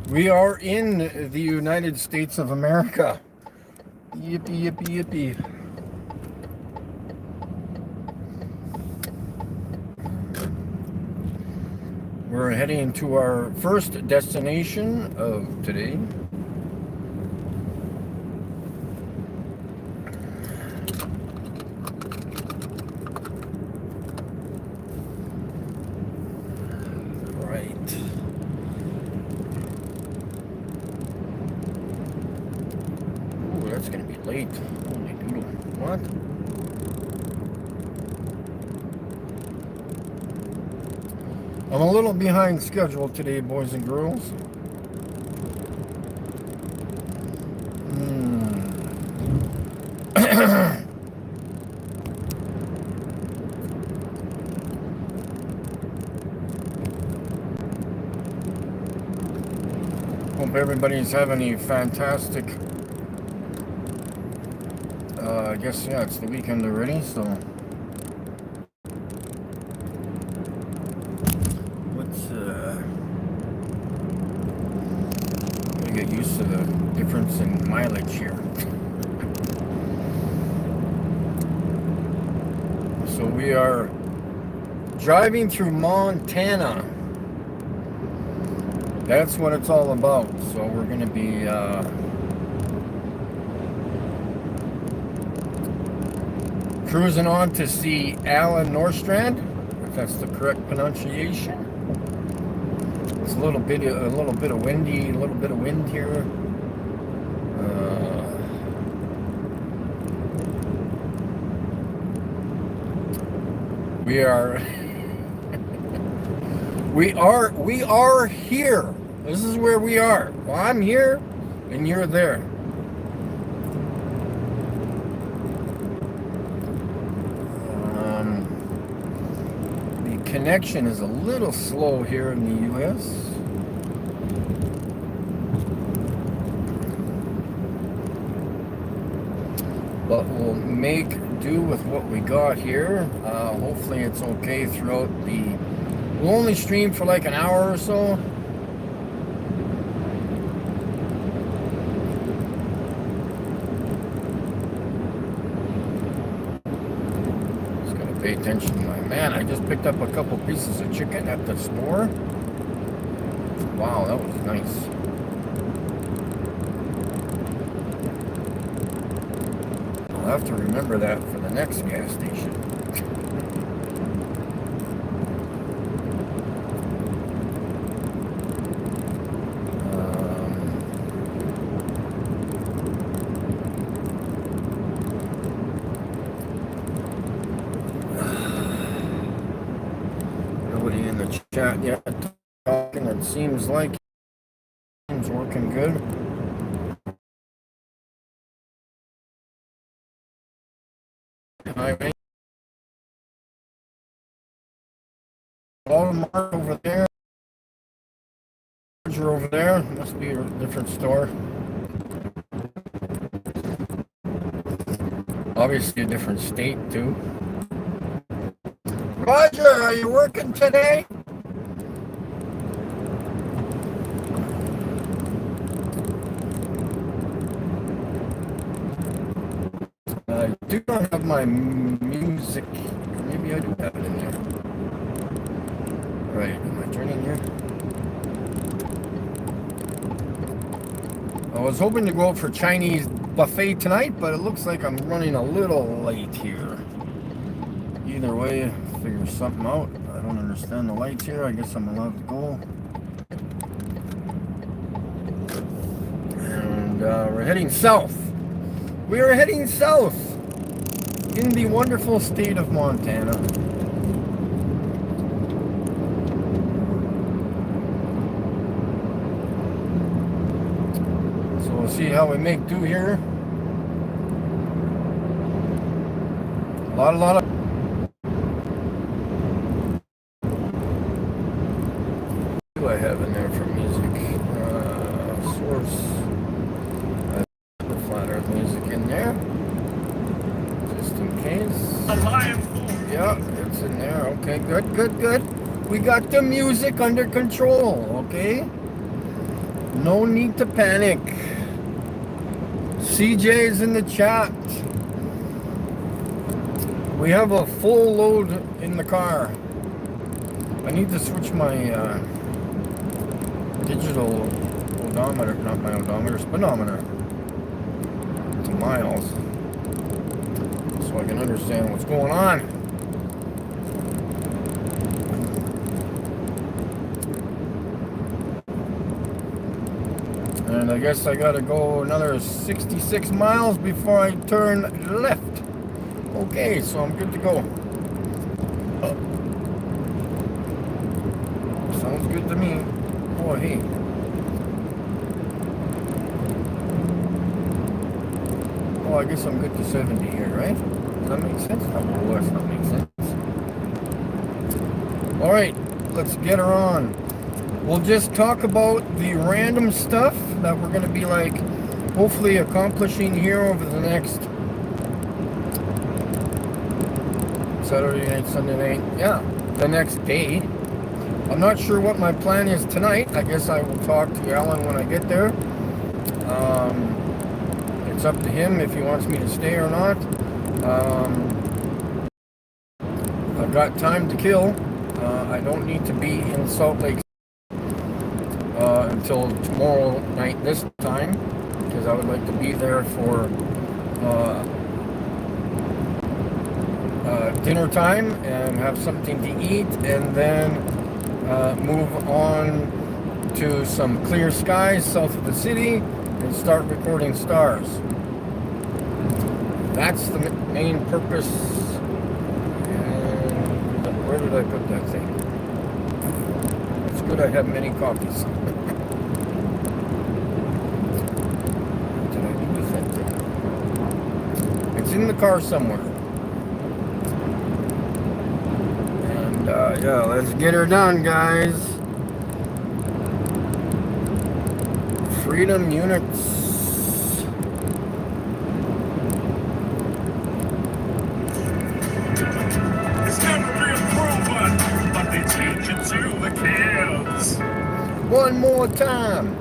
We are in the United States of America. Yippee, yippee, yippee. We're heading to our first destination of today. It's gonna be late. Holy doodle. What? I'm a little behind schedule today, boys and girls. Hope everybody's having a fantastic I guess, yeah, it's the weekend already, so let's get used to the difference in mileage here. So we are driving through Montana. That's what it's all about. So we're going to be cruising on to see Alan Norstrand, if that's the correct pronunciation. It's a little bit of windy, a little bit of wind here. We are here. This is where we are. Well, I'm here, and you're there. Connection is a little slow here in the U.S. But we'll make do with what we got here. Hopefully it's okay throughout the... We'll only stream for like an hour or so. Pay attention to my man. I just picked up a couple pieces of chicken at the store. Wow, that was nice. I'll have to remember that for the next gas station. Chat yet talking. It seems like it's working good. Walmart over there. Over there must be a different store. Obviously a different state too. Roger, are you working today? I do not have my music. Maybe I do have it in there. Right, am I turning here? I was hoping to go out for Chinese buffet tonight, but it looks like I'm running a little late here. Either way, figure something out. I don't understand the lights here. I guess I'm allowed to go. And we're heading south. We are heading south in the wonderful state of Montana. So we'll see how we make do here. A lot of what do I have in there for music? Source. Flat Earth music in there. Just in case. Yeah, lights in there. Okay, good, good, good. We got the music under control, okay? No need to panic. CJ's in the chat. We have a full load in the car. I need to switch my digital odometer, not my odometer, speedometer, to miles, so I can understand what's going on. And I guess I gotta go another 66 miles before I turn left. Okay, so I'm good to go. Sounds good to me. Oh, hey. Oh, I guess I'm good to 70 here, right? Does that make sense? Oh, that's not make sense. Alright, let's get her on. We'll just talk about the random stuff that we're going to be like hopefully accomplishing here over the next Saturday night, Sunday night, yeah, the next day. I'm not sure what my plan is tonight. I guess I will talk to Alan when I get there. It's up to him if he wants me to stay or not. I've got time to kill. I don't need to be in Salt Lake until tomorrow night this time, because I would like to be there for dinner time and have something to eat, and then move on to some clear skies south of the city and start recording stars. That's the main purpose. And where did I put that thing? It's good I have many copies. What did I do with that thing? It's in the car somewhere. And yeah, let's get her done, guys. Freedom units. To the kids. One more time.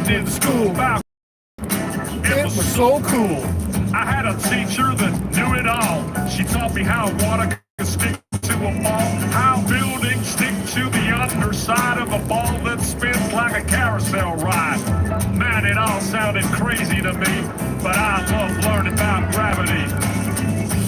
In school, it was so cool. I had a teacher that knew it all. She taught me how water could stick to a ball, how buildings stick to the underside of a ball that spins like a carousel ride. Man, it all sounded crazy to me, but I love learning about gravity.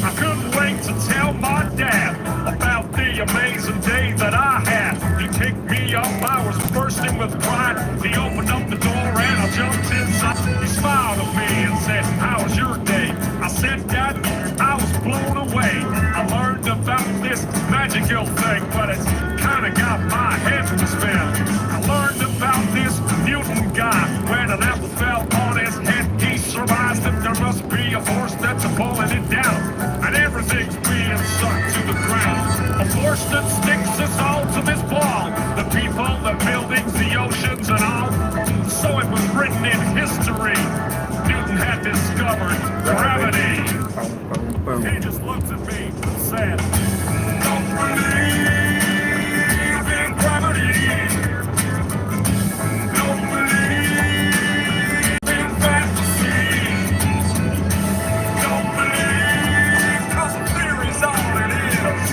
I couldn't wait to tell my dad about the amazing day that I had. He picked me up, I was bursting with pride. He opened up the door and I jumped inside. He smiled at me and said, "How was your day?" I said, "Dad, I was blown away. I learned about this magical thing, but it's kinda got my head to spin. I learned about this Newton guy. When an apple fell on his head, he surmised that there must be a force that's pulling it down, and everything's being sucked to the ground. A force that sticks us all to this ball. The people, the buildings, the oceans, and all. So it was written in history. Newton had discovered gravity." He just looked at me and said, "Don't believe in gravity. Don't believe in fantasy. Don't believe, 'cause the theory's all it is.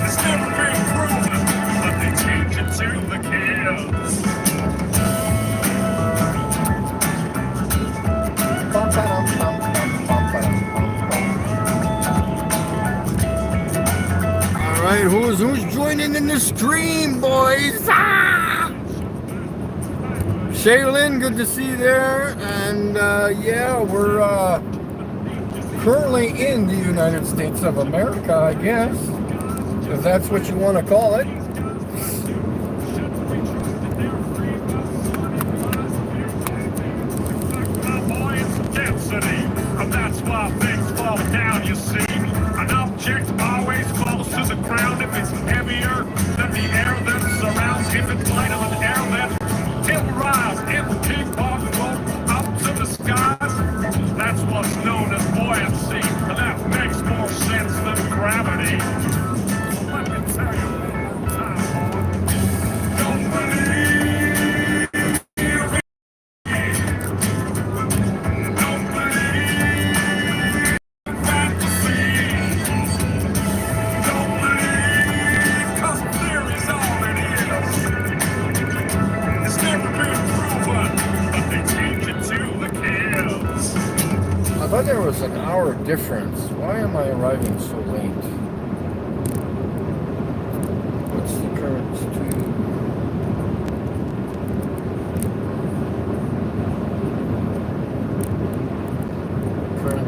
It's never been proven, but they teach it to the kids." Alright, who's joining in the stream, boys? Ah! Shaylin, good to see you there. And yeah, we're currently in the United States of America, I guess, because that's what you want to call it. hour difference. Why am I arriving so late? What's the current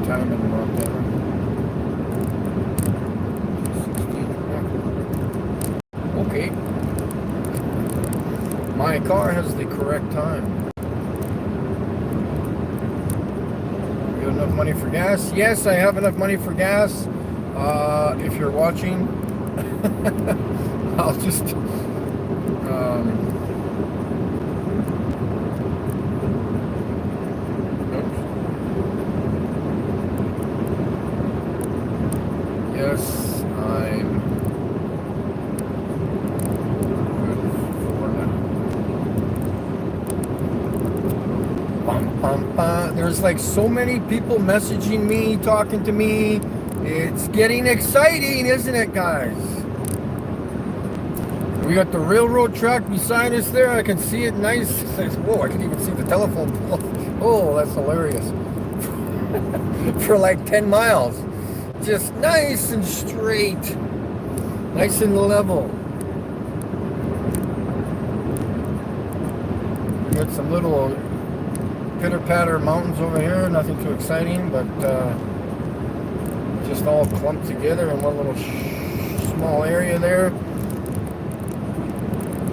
time in Montana? 16. Okay. My car has the correct time. You have enough money for gas? Yes, I have enough money for gas. If you're watching, I'll just yes, I'm good for now. Bum, bum, bum. There's like so many people messaging me, talking to me. It's getting exciting, isn't it, guys? We got the railroad track beside us there. I can see it nice. Whoa, I can even see the telephone pole. Oh, that's hilarious. For like 10 miles. Just nice and straight. Nice and level. We got some little pitter-patter mountains over here. Nothing too exciting, but just all clumped together in one little small area there.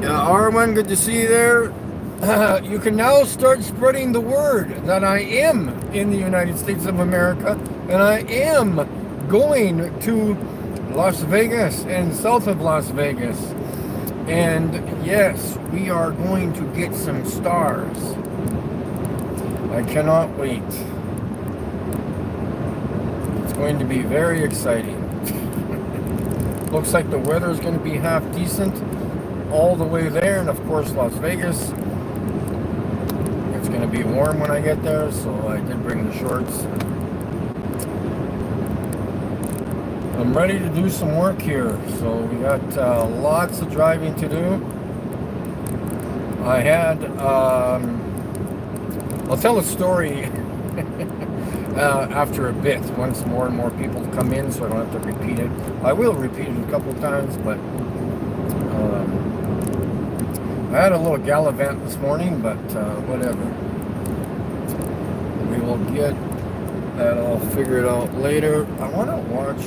Arwen, good to see you there. You can now start spreading the word that I am in the United States of America, and I am going to Las Vegas and south of Las Vegas. And yes, we are going to get some stars. I cannot wait. It's going to be very exciting. Looks like the weather is going to be half decent all the way there, and of course Las Vegas. It's going to be warm when I get there, so I did bring the shorts. I'm ready to do some work here, so we got lots of driving to do. I had, I'll tell a story after a bit, once more and more people come in, so I don't have to repeat it. I will repeat it a couple of times, but I had a little gallivant this morning, but whatever. We will get that all figured out later. I want to watch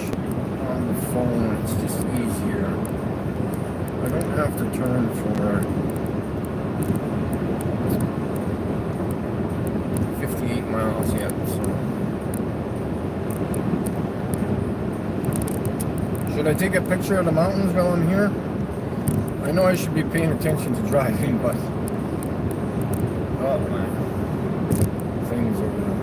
on the phone. It's just easier. I don't have to turn for 58 miles yet, so. Should I take a picture of the mountains while I'm here? I know I should be paying attention to driving, but oh man, things over there.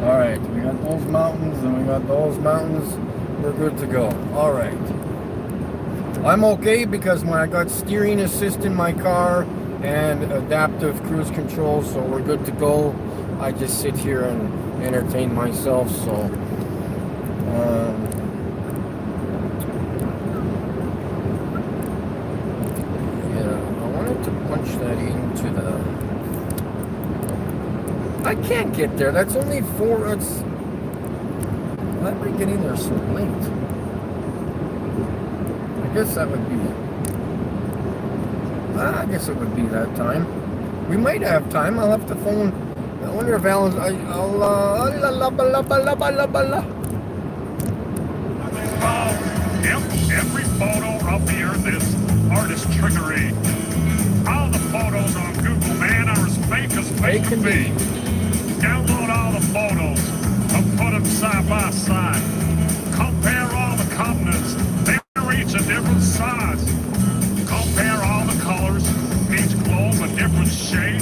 All right, we got those mountains, and we got those mountains. We're good to go. All right, I'm okay because when I got steering assist in my car and adaptive cruise control, so we're good to go. I just sit here and entertain myself. So. Punch that into the... I can't get there. That's only 4... It's... Why am I getting there so late? I guess that would be... I guess it would be that time. We might have time. I'll have to phone... I wonder if Alan's... Every photo of the earth is artist trickery. All the photos on Google, man, are as fake can be. Download all the photos and put them side by side. Compare all the continents, they're each a different size. Compare all the colors, each globe a different shade.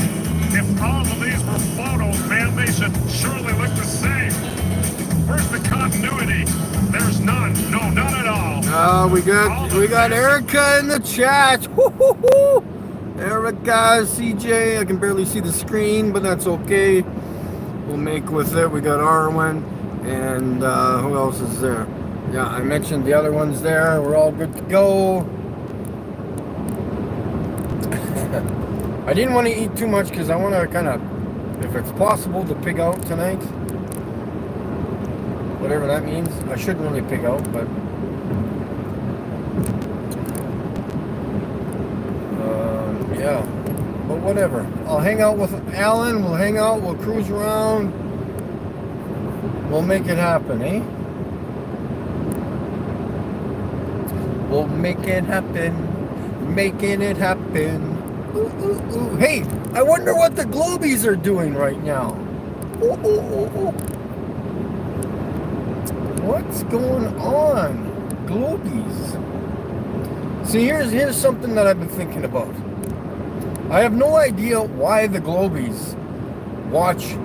If all of these were photos, man, they should surely look the same. Where's the continuity? There's none. No, none at all. We got Erica in the chat. Woo-hoo-hoo. Erica, CJ, I can barely see the screen, but that's okay. We'll make with it. We got Arwen, and who else is there? Yeah, I mentioned the other ones there. We're all good to go. I didn't want to eat too much because I want to kind of, if it's possible, to pig out tonight. whatever that means. I shouldn't really pick out, but yeah. But whatever. I'll hang out with Alan. We'll hang out. We'll cruise around. We'll make it happen, eh? We'll make it happen. Making it happen. Ooh, ooh, ooh. Hey, I wonder what the Globies are doing right now. Ooh, ooh, ooh, ooh. What's going on? Globies. See, here's something that I've been thinking about. I have no idea why the Globies watch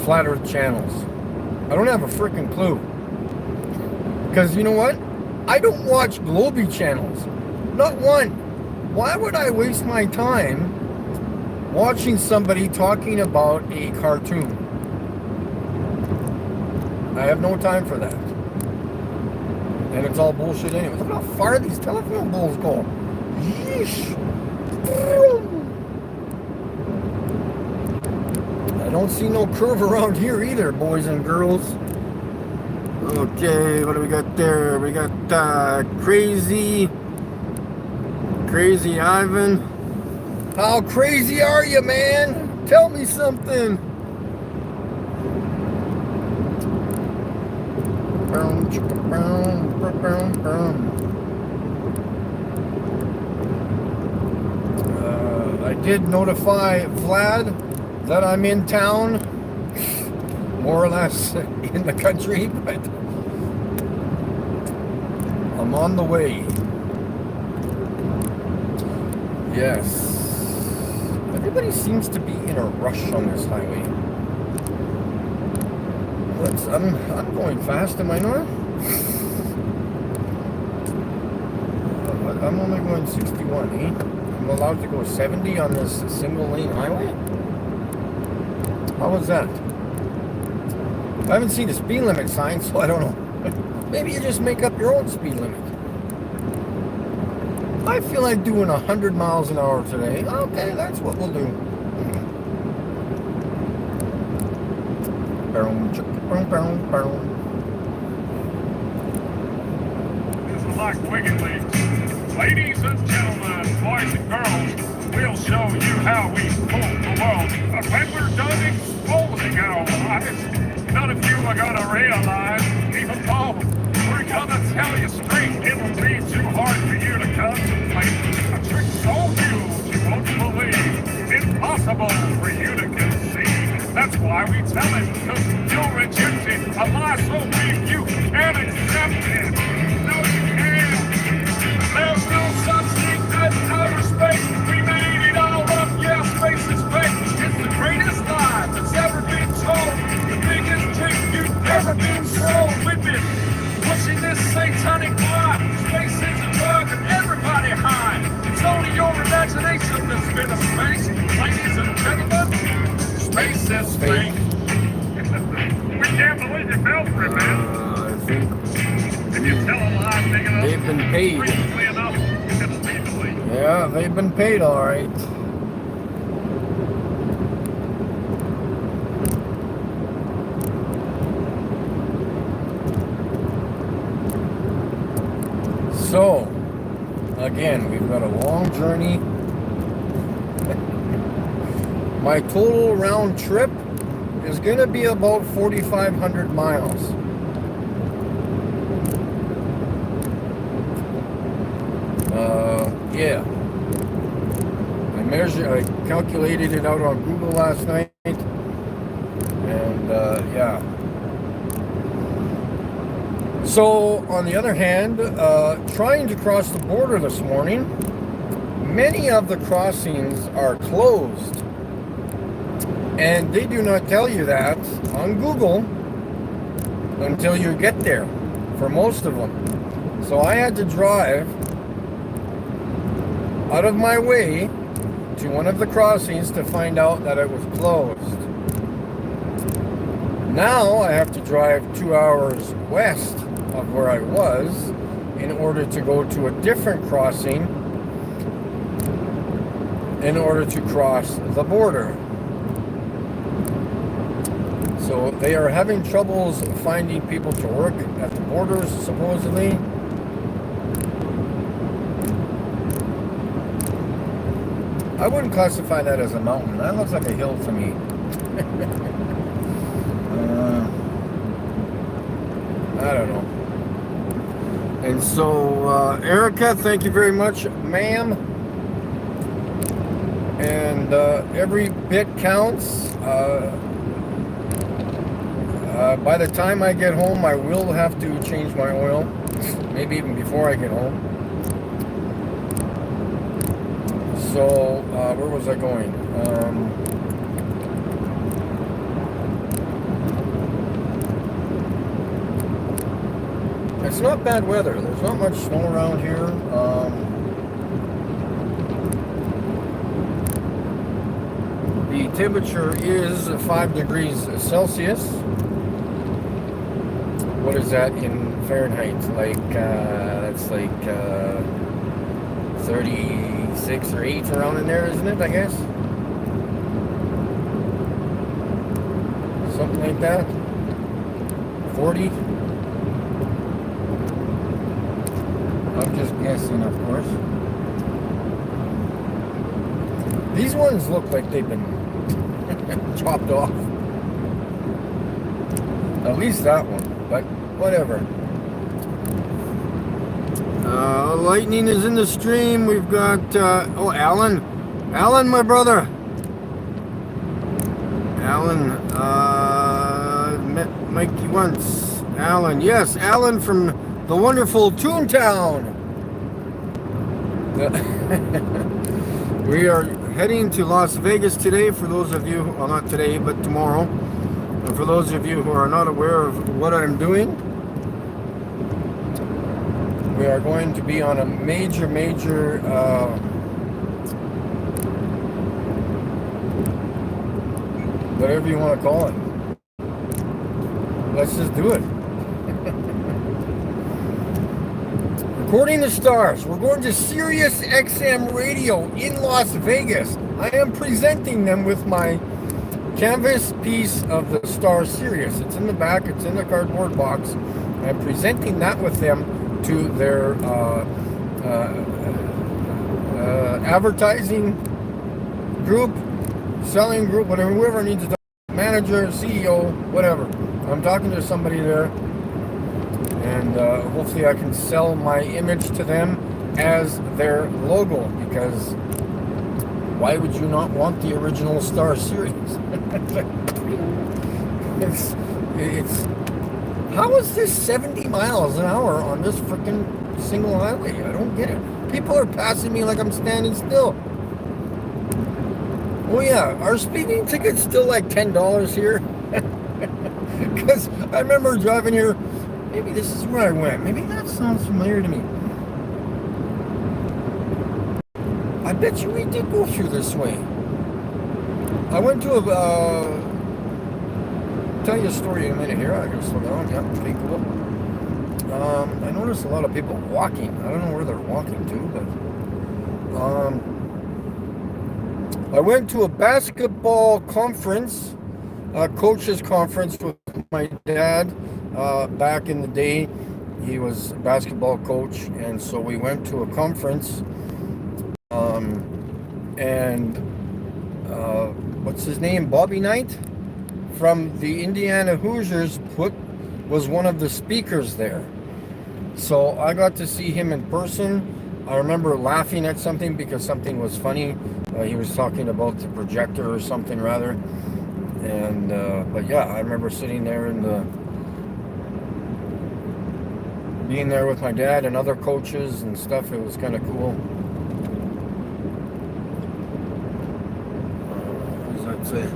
Flat Earth channels. I don't have a freaking clue. Because you know what? I don't watch Globie channels. Not one. Why would I waste my time watching somebody talking about a cartoon? I have no time for that. And it's all bullshit anyway. Look how far these telephone poles go. Yeesh. I don't see no curve around here either, boys and girls. Okay, what do we got there? We got Crazy Ivan. How crazy are you, man? Tell me something. I did notify Vlad that I'm in town, more or less in the country, but I'm on the way. Yes. Everybody seems to be in a rush on this highway. I'm going fast, am I not? I'm only going 61, eh? I'm allowed to go 70 on this single lane highway? How was that? I haven't seen a speed limit sign, so I don't know. Maybe you just make up your own speed limit. I feel like doing 100 miles an hour today. Okay, that's what we'll do. This is like Wicked League. Ladies and gentlemen, boys and girls, we'll show you how we fool the world. But when we're done exposing our lies, none of you are gonna realize, even though we're gonna tell you straight, it will be too hard for you to contemplate. A trick so huge you won't believe, impossible for you to conceive. That's why we tell it, because you'll reject it. A lie so big you can't accept it. No, you can't. There's no such thing as outer space. We made it all up, yeah, space is fake. It's the greatest lie that's ever been told. The biggest trick you've ever been sold. We've been pushing this satanic lie. Space is a drug and everybody high. It's only your imagination that's been a space. Ladies and gentlemen, space is fake. We can't believe you fell for it, man. I think If you tell a lie big enough, they've been paid. frequently enough, it'll be believed. Yeah, they've been paid all right. So, again, we've got a long journey. My total round trip is going to be about 4,500 miles. Yeah. I calculated it out on Google last night, and yeah. So, on the other hand, trying to cross the border this morning, many of the crossings are closed. And they do not tell you that on Google until you get there, for most of them. So I had to drive out of my way to one of the crossings to find out that it was closed. Now I have to drive 2 hours west of where I was in order to go to a different crossing in order to cross the border. So they are having troubles finding people to work at the borders, supposedly. I wouldn't classify that as a mountain. That looks like a hill to me. I don't know. And so, Erica, thank you very much, ma'am. And every bit counts. By the time I get home, I will have to change my oil. Maybe even before I get home. So, where was I going? It's not bad weather. There's not much snow around here. The temperature is 5 degrees Celsius. What is that in Fahrenheit? Like, that's like 36 or 8 around in there, isn't it, I guess? Something like that. 40. I'm just guessing, of course. These ones look like they've been chopped off. At least that one, but whatever. Lightning is in the stream. We've got, oh, Alan. Alan, my brother. Alan, met Mikey once. Alan, yes, Alan from the wonderful Toontown. We are heading to Las Vegas today, for those of you, well, not today, but tomorrow. And for those of you who are not aware of what I'm doing, we are going to be on a major, whatever you want to call it. Let's just do it. According to stars, we're going to Sirius XM Radio in Las Vegas. I am presenting them with my canvas piece of the star Sirius. It's in the back, it's in the cardboard box. I'm presenting that with them to their advertising group, selling group, whatever, whoever needs to talk, manager, CEO, whatever. I'm talking to somebody there. And hopefully I can sell my image to them as their logo, because why would you not want the original Star Series? it's how is this 70 miles an hour on this freaking single highway? I don't get it. People are passing me like I'm standing still. Oh yeah, are speeding tickets still like $10 here? Because I remember driving here. Maybe this is where I went. Maybe that sounds familiar to me. I bet you we did go through this way. I went to tell you a story in a minute here. I gotta slow down. Yeah, pretty cool. I noticed a lot of people walking. I don't know where they're walking to, but I went to a basketball conference, a coaches conference with my dad. Back in the day, he was a basketball coach, and so we went to a conference, and what's his name, Bobby Knight from the Indiana Hoosiers was one of the speakers there. So I got to see him in person. I remember laughing at something because something was funny. He was talking about the projector or something rather, and but yeah, I remember sitting there in being there with my dad and other coaches and stuff. It was kind of cool. What does that say?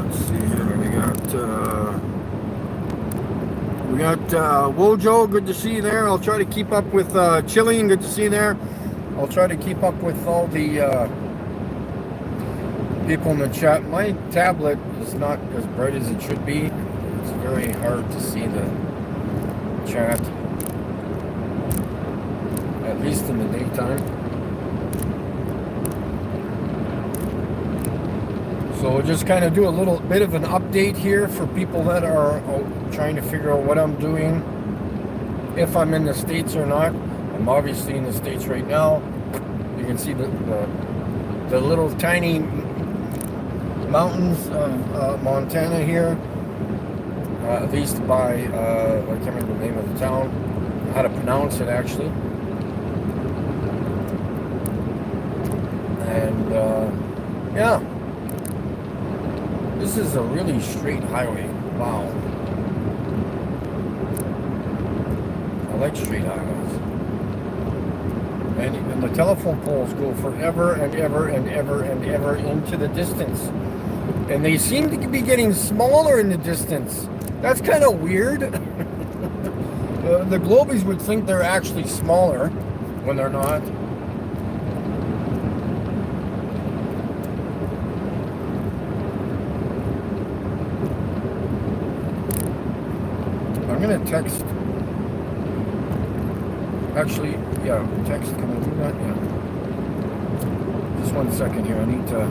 Let's see here. We got Wojo, good to see you there. I'll try to keep up with Chilling, good to see you there. I'll try to keep up with all the people in the chat. My tablet is not as bright as it should be. It's very hard to see the chat, at least in the daytime. So we'll just kind of do a little bit of an update here for people that are trying to figure out what I'm doing, if I'm in the States or not. I'm obviously in the States right now. You can see the little tiny mountains of Montana here, at least by, I can't remember the name of the town, how to pronounce it actually. And yeah. This is a really straight highway. Wow. I like straight highways. And the telephone poles go forever and ever and ever and ever into the distance. And they seem to be getting smaller in the distance. That's kind of weird. The globies would think they're actually smaller when they're not. I'm gonna text. Actually, yeah, text. Can I do that? Yeah. Just 1 second here. I need to.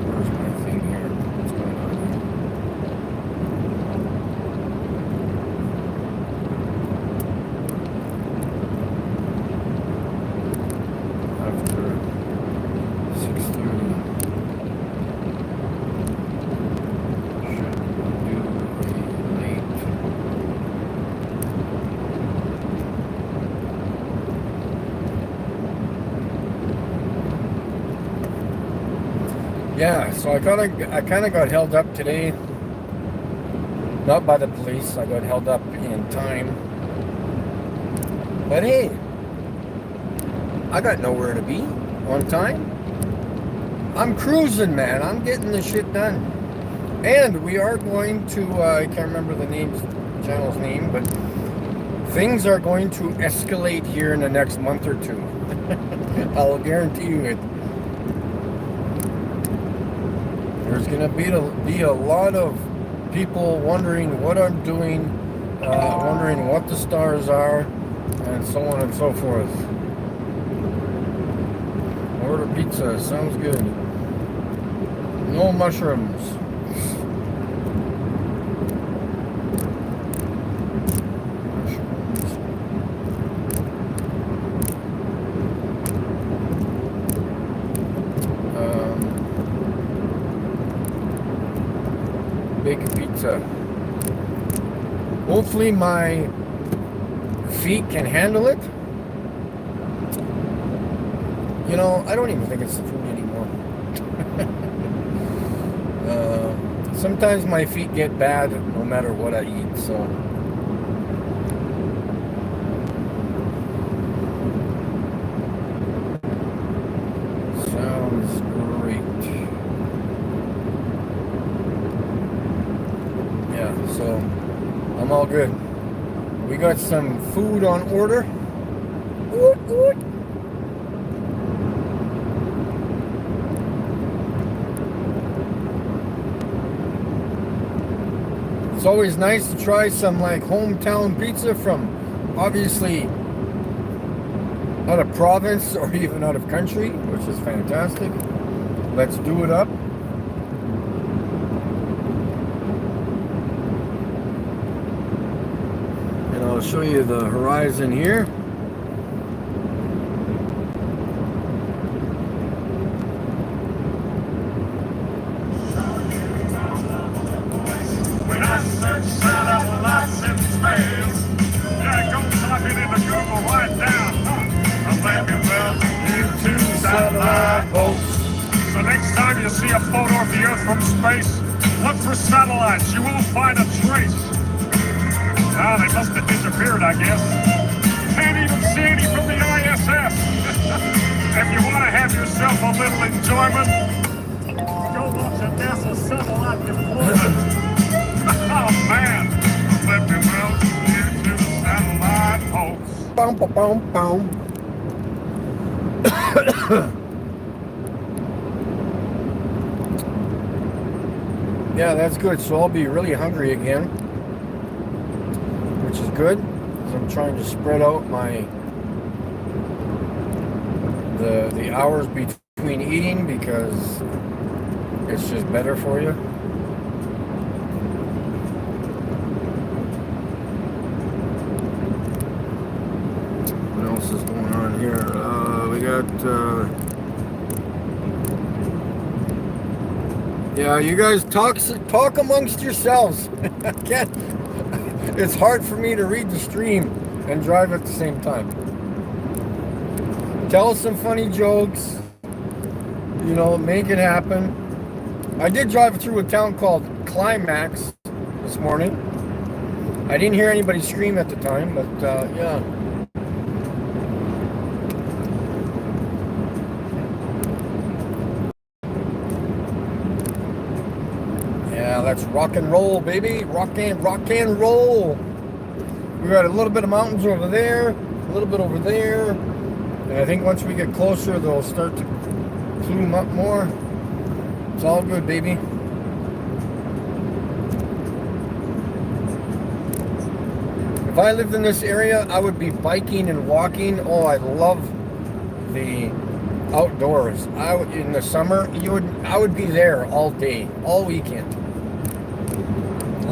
Where's my thing here? What's going on here? After 6:30. Yeah, so I kind of got held up today. Not by the police. I got held up in time. But hey, I got nowhere to be on time. I'm cruising, man. I'm getting the shit done. And we are going to, I can't remember the channel's name, but things are going to escalate here in the next month or two. I'll guarantee you it. There's going to be a lot of people wondering what I'm doing, wondering what the stars are, and so on and so forth. Order pizza, sounds good. No mushrooms. Bacon pizza. Hopefully my feet can handle it. You know, I don't even think it's the food anymore. Sometimes my feet get bad no matter what I eat, so. Sounds great. Yeah, so I'm all good. We got some food on order. Oot, oot. It's always nice to try some like hometown pizza from obviously out of province or even out of country, which is fantastic. Let's do it up. And I'll show you the horizon here. When I search satellites in space, yeah, go type it into Google right now. I'm thinking about YouTube satellite hosts. So next time you see a photo of the Earth from space, look for satellites. You won't find a trace. Ah, they must have disappeared, I guess. Can't even see any from the ISS. If you want to have yourself a little enjoyment, go watch a NASA satellite deployment. Oh man, let me welcome you to the satellite host. Boom, boom, boom, boom. Yeah, that's good. So I'll be really hungry again. which is good, because I'm trying to spread out the hours between eating, because it's just better for you. What else is going on here? We got yeah, you guys talk amongst yourselves. I can't. It's hard for me to read the stream and drive at the same time. Tell some funny jokes. You know, make it happen. I did drive through a town called Climax this morning. I didn't hear anybody scream at the time, but yeah. Yeah, let's rock and roll, baby. Rock and roll. We got a little bit of mountains over there, a little bit over there. And I think once we get closer, they'll start to plume up more. It's all good, baby. If I lived in this area, I would be biking and walking. Oh, I love the outdoors. In the summer, I would be there all day, all weekend,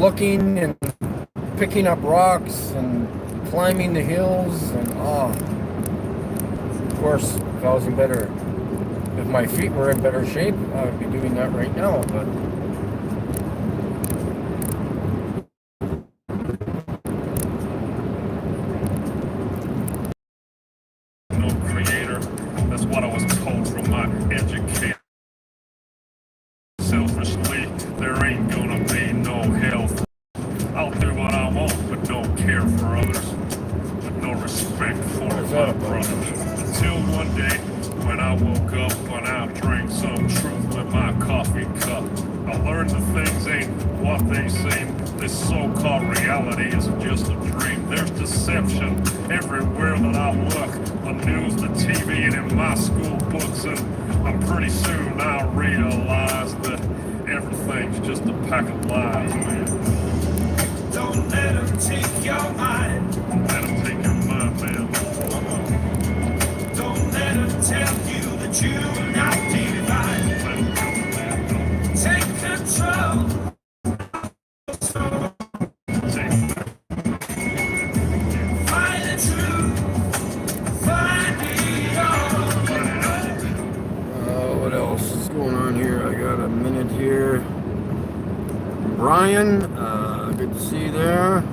looking and picking up rocks and climbing the hills, and of course, if my feet were in better shape, I would be doing that right now, but no creator. That's what I was told from my educator. Selfishly, there ain't gonna be no hell. I'll do what I want, but don't care for others, with no respect for my brothers. Until one day, when I woke up and I drank some truth with my coffee cup, I learned that things ain't what they seem. This so-called reality is just a dream. There's deception everywhere that I look, the news, the TV, and in my school books, and pretty soon I'll realize that everything's just a pack of lies, man. Don't let them take your mind. Don't let them take your mind, man. Don't let them tell you that you're not divine. Take control. Find the truth. Find it all. what else is going on here? I got a minute here. Brian, good to see you there.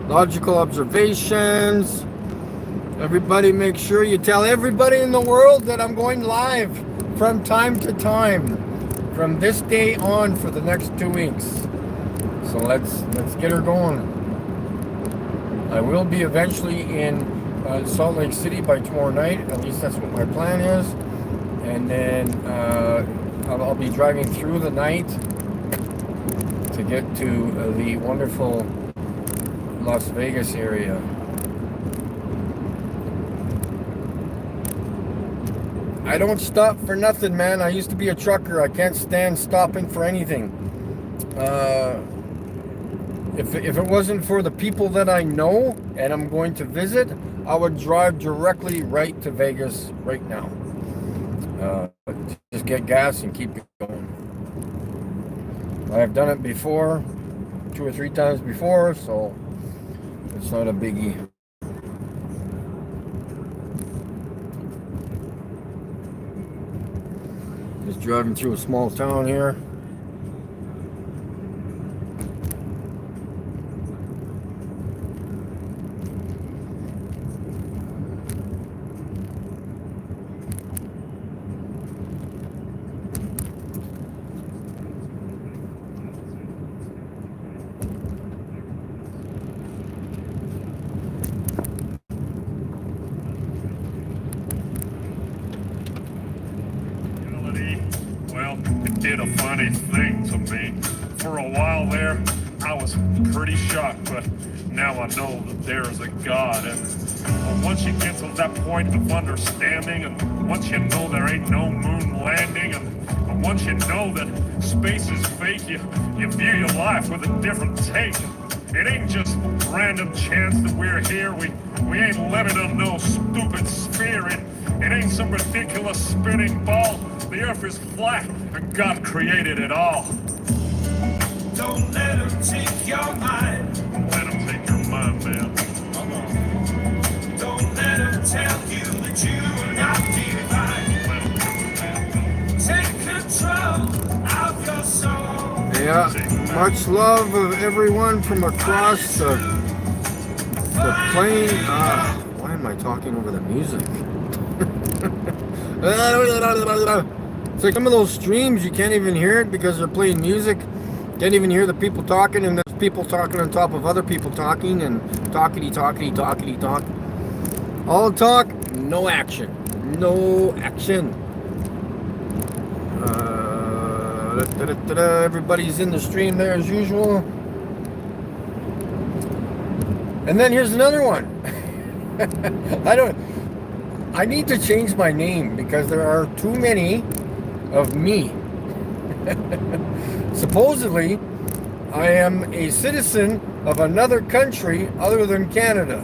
Logical observations. Everybody, make sure you tell everybody in the world that I'm going live from time to time, from this day on for the next 2 weeks. So let's get her going. I will be eventually in Salt Lake City by tomorrow night. At least that's what my plan is. And then I'll be driving through the night to get to the wonderful Las Vegas area. I don't stop for nothing, man. I used to be a trucker. I can't stand stopping for anything. If it wasn't for the people that I know and I'm going to visit, I would drive directly right to Vegas right now. Just get gas and keep going. I've done it before, 2 or 3 times before, so it's not a biggie. Just driving through a small town here. Did a funny thing to me. For a while there, I was pretty shocked, but now I know that there is a God. And once you get to that point of understanding, and once you know there ain't no moon landing, and once you know that space is fake, you view your life with a different take. It ain't just random chance that we're here. We ain't living on no stupid sphere. It ain't some ridiculous spinning ball. The earth is flat and God created it all. Don't let them take your mind. Don't let them take your mind, man. Come on. Don't let them tell you that you are not divine. Take control of your soul. Yeah, much love of everyone from across the plane. Why am I talking over the music? It's like some of those streams, you can't even hear it because they're playing music. Can't even hear the people talking, and there's people talking on top of other people talking, and talkity. All talk, no action. No action. Everybody's in the stream there as usual. And then here's another one. I need to change my name because there are too many of me. Supposedly, I am a citizen of another country other than Canada,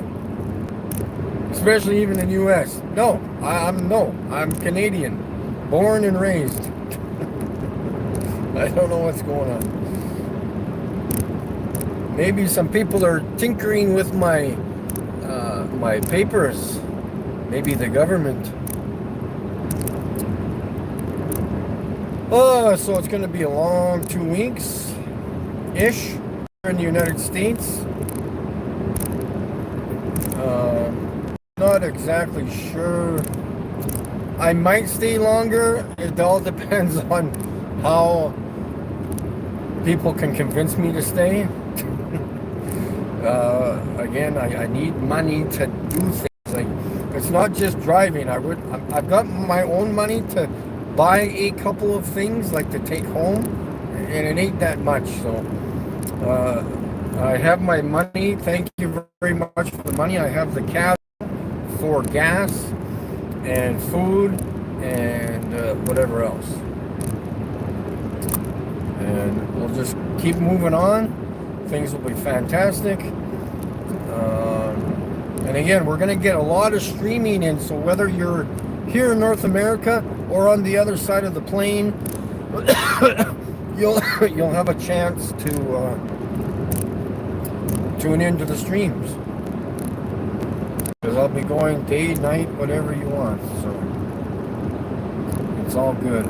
especially even in the U.S. No, I'm Canadian, born and raised. I don't know what's going on. Maybe some people are tinkering with my my papers. Maybe the government. Oh, so it's going to be a long 2 weeks-ish here in the United States. Not exactly sure. I might stay longer. It all depends on how people can convince me to stay. Again, I need money to do things. Like, it's not just driving. I've got my own money to buy a couple of things like to take home, and it ain't that much. So I have my money. Thank you very much for the money. I have the cash for gas and food and whatever else, and we'll just keep moving on. Things will be fantastic. And again, we're going to get a lot of streaming in, so whether you're here in North America or on the other side of the plane, you'll have a chance to tune into the streams, because I'll be going day, night, whatever you want. So it's all good.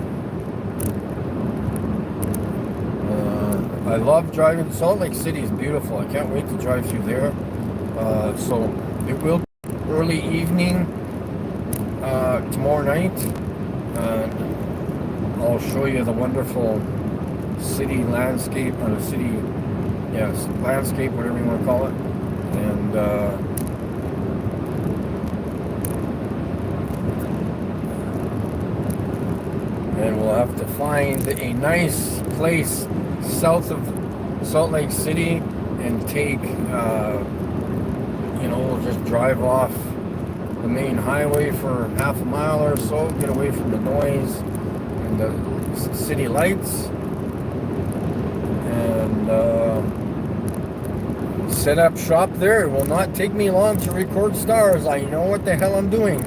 I love driving. Salt Lake City is beautiful. I can't wait to drive through there. So it will be early evening tomorrow night. I'll show you the wonderful city landscape, or the city, yes, landscape, whatever you want to call it. And we'll have to find a nice place south of Salt Lake City and take, we'll just drive off the main highway for half a mile or so, get away from the noise and the city lights, and set up shop there. It will not take me long to record stars. I know what the hell I'm doing.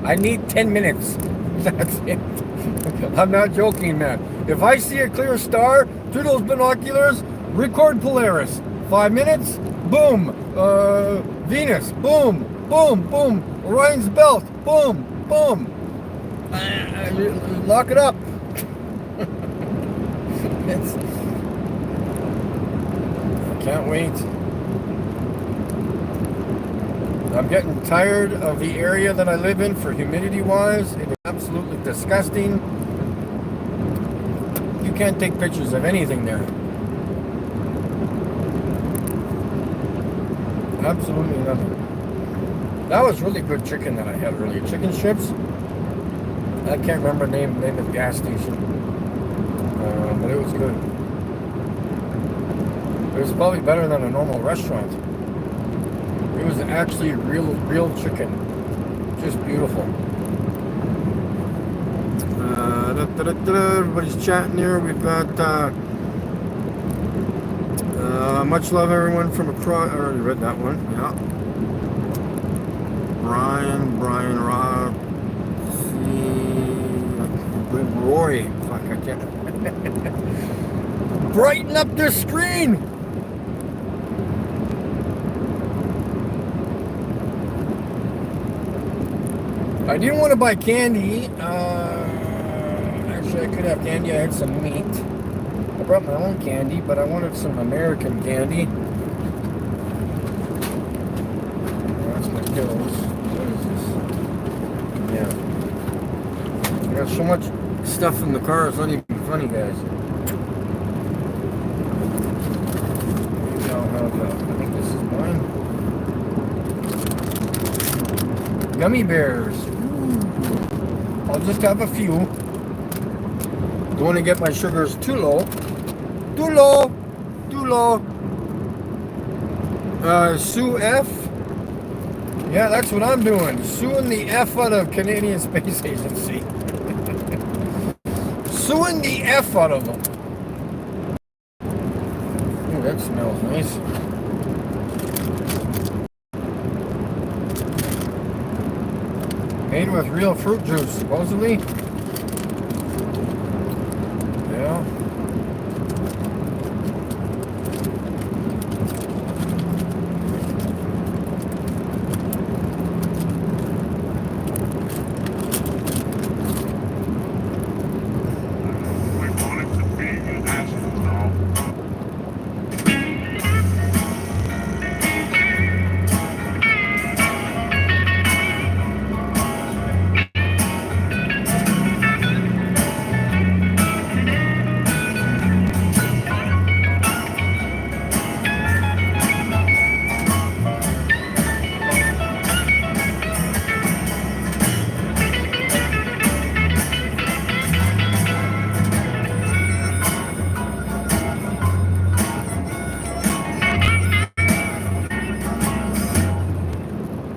I need 10 minutes. That's it. I'm not joking, man. If I see a clear star through those binoculars, record Polaris. 5 minutes, boom. Venus, boom, boom, boom. Orion's belt, boom, boom. Lock it up. I can't wait. I'm getting tired of the area that I live in for humidity-wise. It is absolutely disgusting. You can't take pictures of anything there. Absolutely nothing. That was really good chicken that I had earlier. Chicken strips. I can't remember the name of the gas station. But it was good. It was probably better than a normal restaurant. It was actually real chicken. Just beautiful. Everybody's chatting here. We've got Much love, everyone from across. I already read that one. Yeah. Brian Rob. Roy. Fuck, I can't. Brighten up the screen. I didn't want to buy candy. Actually, I could have candy. I had some meat. I brought my own candy, but I wanted some American candy. That's my pills. What is this? Yeah. I got so much stuff in the car, it's not even funny, guys. Maybe I'll have, I think this is mine. Gummy bears. Ooh. I'll just have a few. Don't want to get my sugars too low. Too low. Too low. Sue F. Yeah, that's what I'm doing. Suing the F out of Canadian Space Agency. Suing the F out of them. Ooh, that smells nice. Made with real fruit juice, supposedly. Yeah. We wanted to be an astronaut.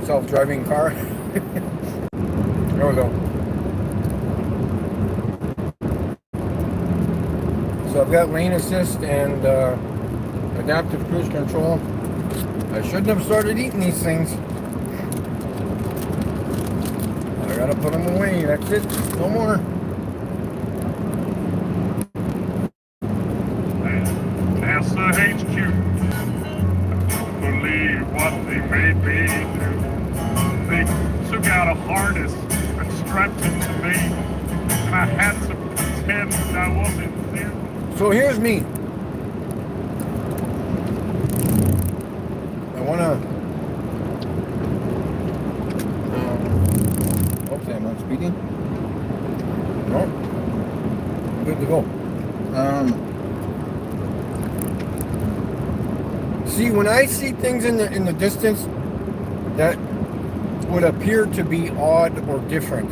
Self-driving car. There we go. So I've got lane assist and adaptive cruise control. I shouldn't have started eating these things. I gotta put them away. That's it. No more. NASA HQ. Believe what they made me do. They took out a harness and strapped it to me, and I had to pretend I wasn't there. So here's me. I wanna. Hopefully I'm not speeding. No. I'm good to go. See, when I see things in the distance that would appear to be odd or different,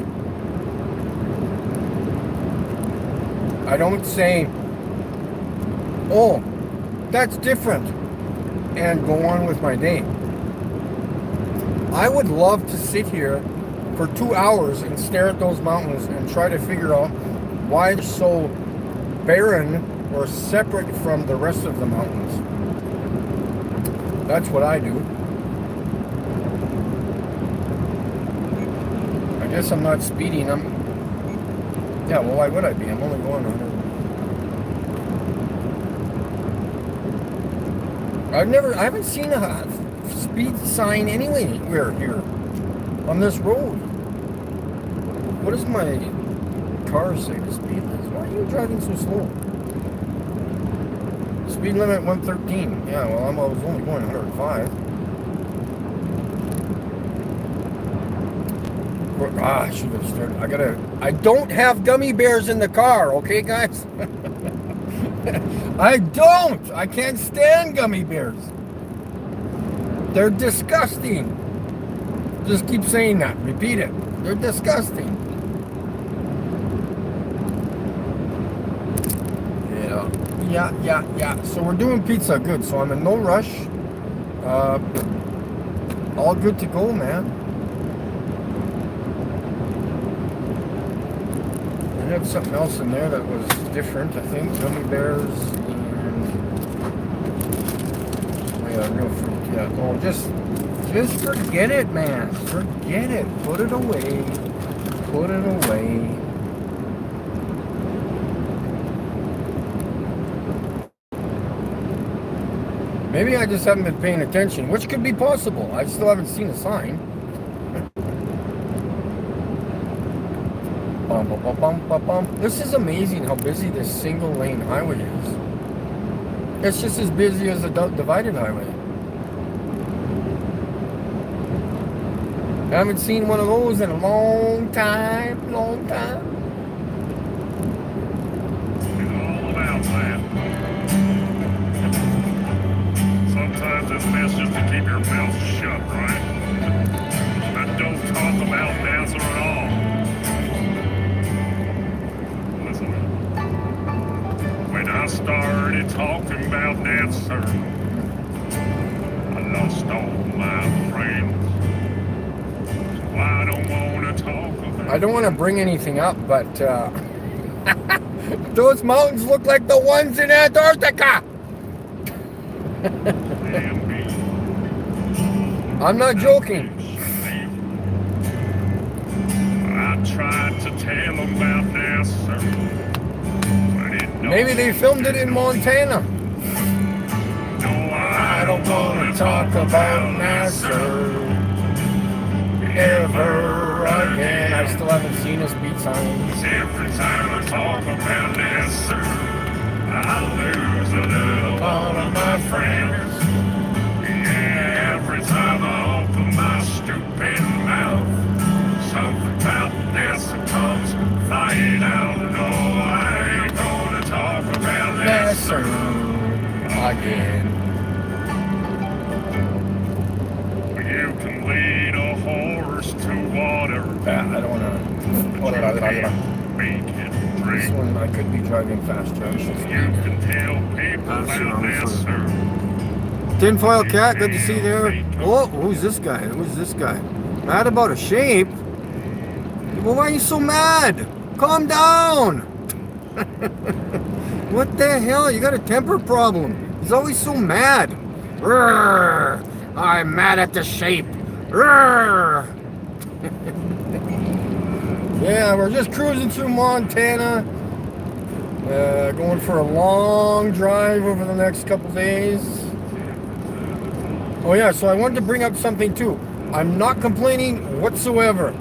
I don't say, "Oh, that's different," and go on with my day. I would love to sit here for 2 hours and stare at those mountains and try to figure out why they're so barren or separate from the rest of the mountains. That's what I do. I guess I'm not speeding. Yeah, well, why would I be? I'm only going 100. I haven't seen a speed sign anywhere here on this road. What does my car say the speed is? Why are you driving so slow? Speed limit 113. Yeah, well, I was only going 105. I should have started. I don't have gummy bears in the car, okay, guys? I don't. I can't stand gummy bears. They're disgusting. Just keep saying that. Repeat it. They're disgusting. Yeah. So we're doing pizza. Good. So I'm in no rush. All good to go, man. I had something else in there that was different, I think. Gummy bears and a real freak. Yeah. Oh, just forget it, man. Forget it. Put it away. Put it away. Maybe I just haven't been paying attention, which could be possible. I still haven't seen a sign. Bum, bum, bum, bum, bum, bum. This is amazing how busy this single lane highway is. It's just as busy as a divided highway. I haven't seen one of those in a long time. All about that. Sometimes it's best just to keep your mouth shut, right? And don't talk about dancer at all. Listen, when I started talking about dancer, I lost all my friends. So I don't want to talk about. I don't want to bring anything up, but those mountains look like the ones in Antarctica. I'm not joking. I tried to tell them about NASA. Maybe they filmed it in Montana. No, I don't want to talk about NASA ever again. I still haven't seen a speed sign. Every time I talk about NASA, I lose a little part of my friends. Yeah, every time I open my stupid mouth, something about NASA comes flying out. No, I ain't gonna talk about NASA Again. You can lead a horse to water. I don't want to. Make it This drink. one, I could be driving faster. I should You speed. can tell people about NASA. Tinfoil cat, good to see you there. Oh, who's this guy? Who's this guy? Mad about a shape? Well, why are you so mad? Calm down. What the hell? You got a temper problem. He's always so mad. Rrr, I'm mad at the shape. Rrr. Yeah, we're just cruising through Montana. Going for a long drive over the next couple days. Oh yeah, so I wanted to bring up something too. I'm not complaining whatsoever.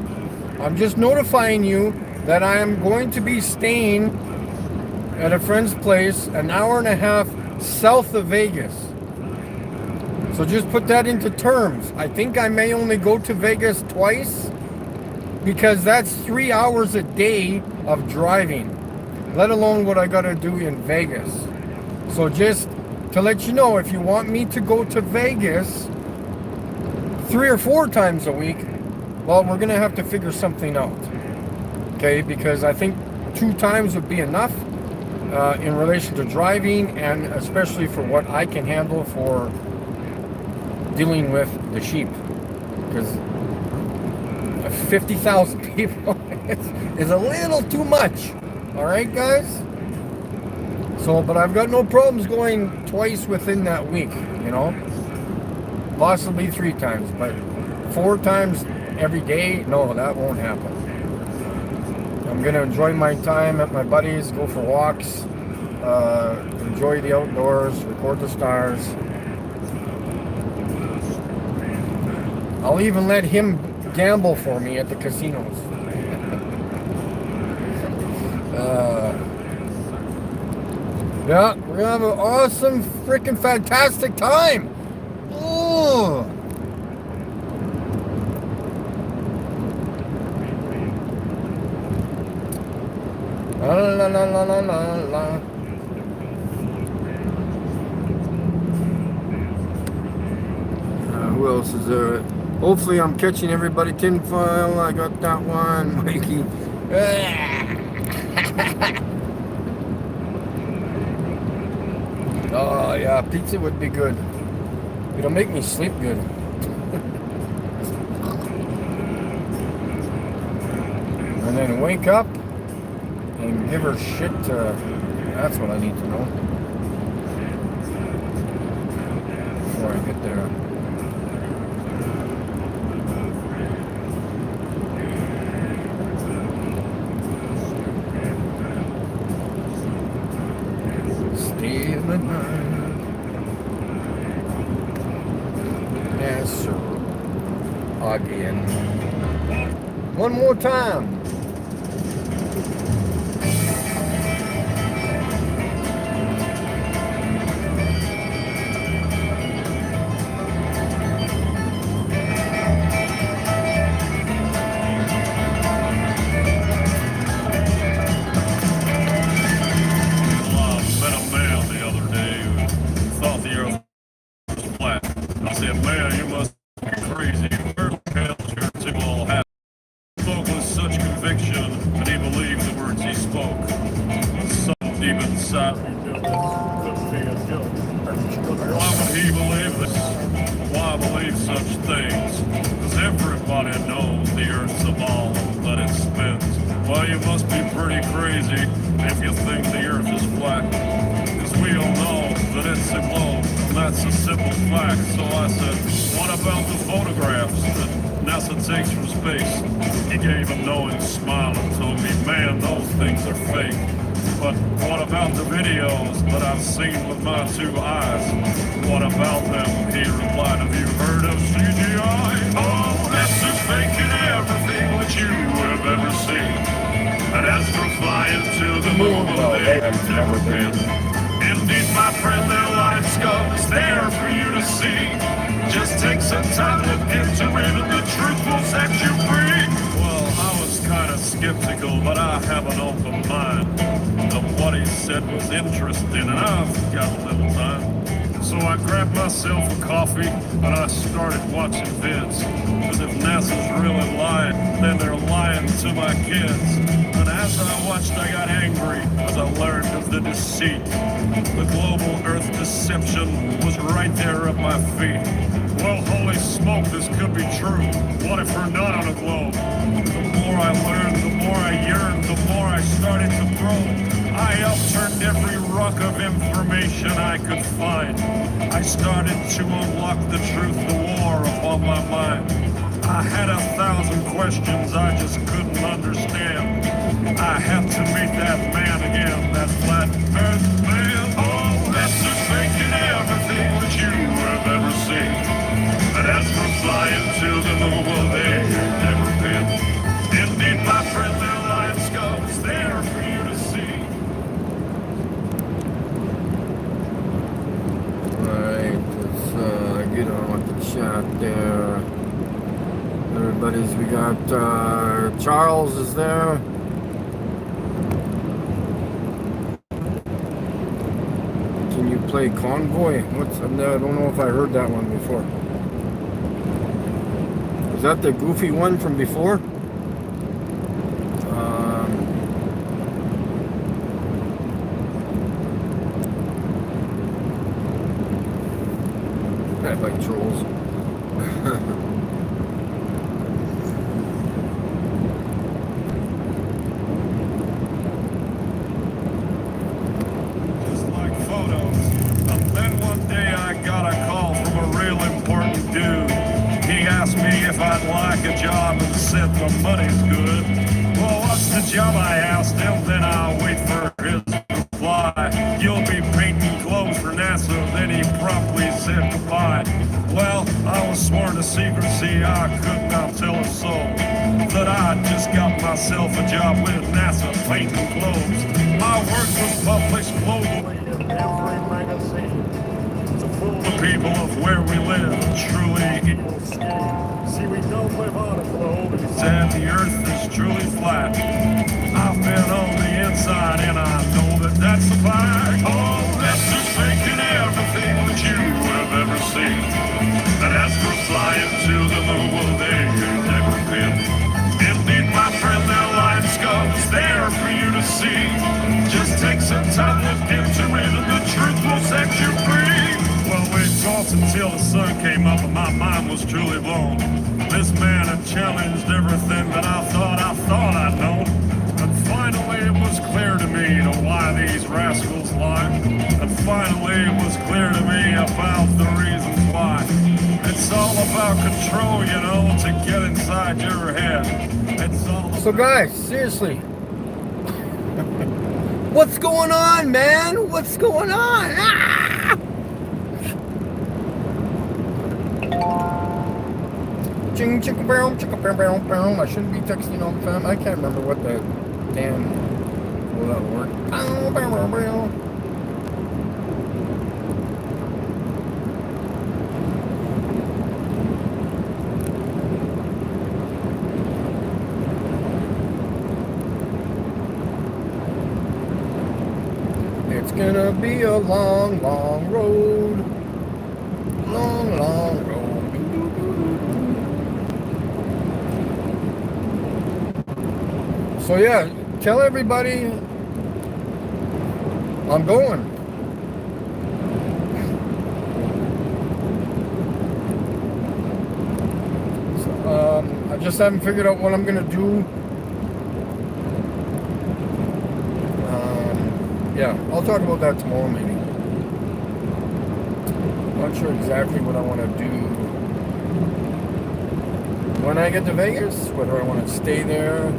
I'm just notifying you that I am going to be staying at a friend's place an hour and a half south of Vegas. So just put that into terms. I think I may only go to Vegas twice because that's 3 hours a day of driving, let alone what I gotta do in Vegas. So just to let you know, if you want me to go to Vegas 3 or 4 times a week, well, we're gonna have to figure something out. Okay, because I think 2 times would be enough in relation to driving, and especially for what I can handle for dealing with the sheep. Because 50,000 people is a little too much. All right, guys? So, but I've got no problems going twice within that week, you know? Possibly 3 times, but 4 times every day, no, that won't happen. I'm going to enjoy my time at my buddies, go for walks, enjoy the outdoors, record the stars. I'll even let him gamble for me at the casinos. Yeah, we're gonna have an awesome, freaking fantastic time. Oh. La la la la la la la. Who else is there? Hopefully I'm catching everybody. Tinfoil, I got that one. Mikey. Oh yeah, pizza would be good. It'll make me sleep good. And then wake up and give her shit to... That's what I need to know. before I get there. Stay the night. Yes, sir. Again. One more time. Why would he believe this? Why believe such things? Because everybody knows the earth's a ball that it spins. Well, you must be pretty crazy if you think the earth is flat. Because we all know that it's a globe, and that's a simple fact. So I said, what about the photographs that NASA takes from space? He gave a knowing smile and told me, man, those things are fake. But what about the videos that I've seen with my two eyes? What about them? He replied, have you heard of CGI? Oh, that's just faking everything that you have ever seen. And as for flying to the moon, well, they've never been. Indeed, my friend, their life scope is there for you to see. Just take some time to get to it and the truth will set you free. Well, I was kind of skeptical, but I have an open mind. What he said was interesting, and I've got a little time. So I grabbed myself a coffee, and I started watching vids. Because if NASA's really lying, then they're lying to my kids. And as I watched, I got angry as I learned of the deceit. The global Earth deception was right there at my feet. Well, holy smoke, this could be true. What if we're not on a globe? The more I learned, the more I yearned, the more I started to probe. I upturned every rock of information I could find. I started to unlock the truth, the war upon my mind. I had 1,000 questions I just couldn't understand. I had to meet that man again, that flat earth man. Oh, that's just faking everything that you have ever seen. And as for flying to the moon, well, they've never been. Indeed, my friend, their life scope is there for you to see. Alright, let's get on with the chat there. Everybody's, we got Charles is there. Can you play Convoy? What's, I don't know if I heard that one before. Is that the goofy one from before? I like trolls. Just like photos. And then one day I got a call from a real important dude. He asked me if I'd like a job and said the money's good. Well, what's the job, I asked him, then I'll wait for his reply. You'll be painting clothes for NASA, then he promptly said goodbye. Well, I was sworn to secrecy, I could not tell a soul that I just got myself a job with NASA painting clothes. My work was published globally in every magazine. To fool the people of where we live, truly evil scheme. See, we don't live on a globe, and the earth is truly flat. I've been on the inside, and I know that that's a fact. Oh, that's just faking everything that you have ever seen. And as for flying to the moon, well, they've never been. Indeed, my friend, their life scope's there for you to see. Just take some time to get to it, and the truth will set you free. Well, we talked until the sun came up, and my mind was truly blown. This man had challenged everything that I thought I'd known. And finally, it was clear to me me to why these rascals lie. And finally it was clear to me about the reasons why. It's all about control, you know, to get inside your head. It's all So guys, seriously, what's going on, man? What's going on? Ah! Ching chicka boom, chicka boom boom boom. I shouldn't be texting all the time. I can't remember what the damn will that work. Boom, boom, boom, boom. It's gonna be a long, long road. Long, long road. So yeah, tell everybody I'm going. So, I just haven't figured out what I'm gonna do. Yeah, I'll talk about that tomorrow maybe. Not sure exactly what I want to do when I get to Vegas, whether I want to stay there,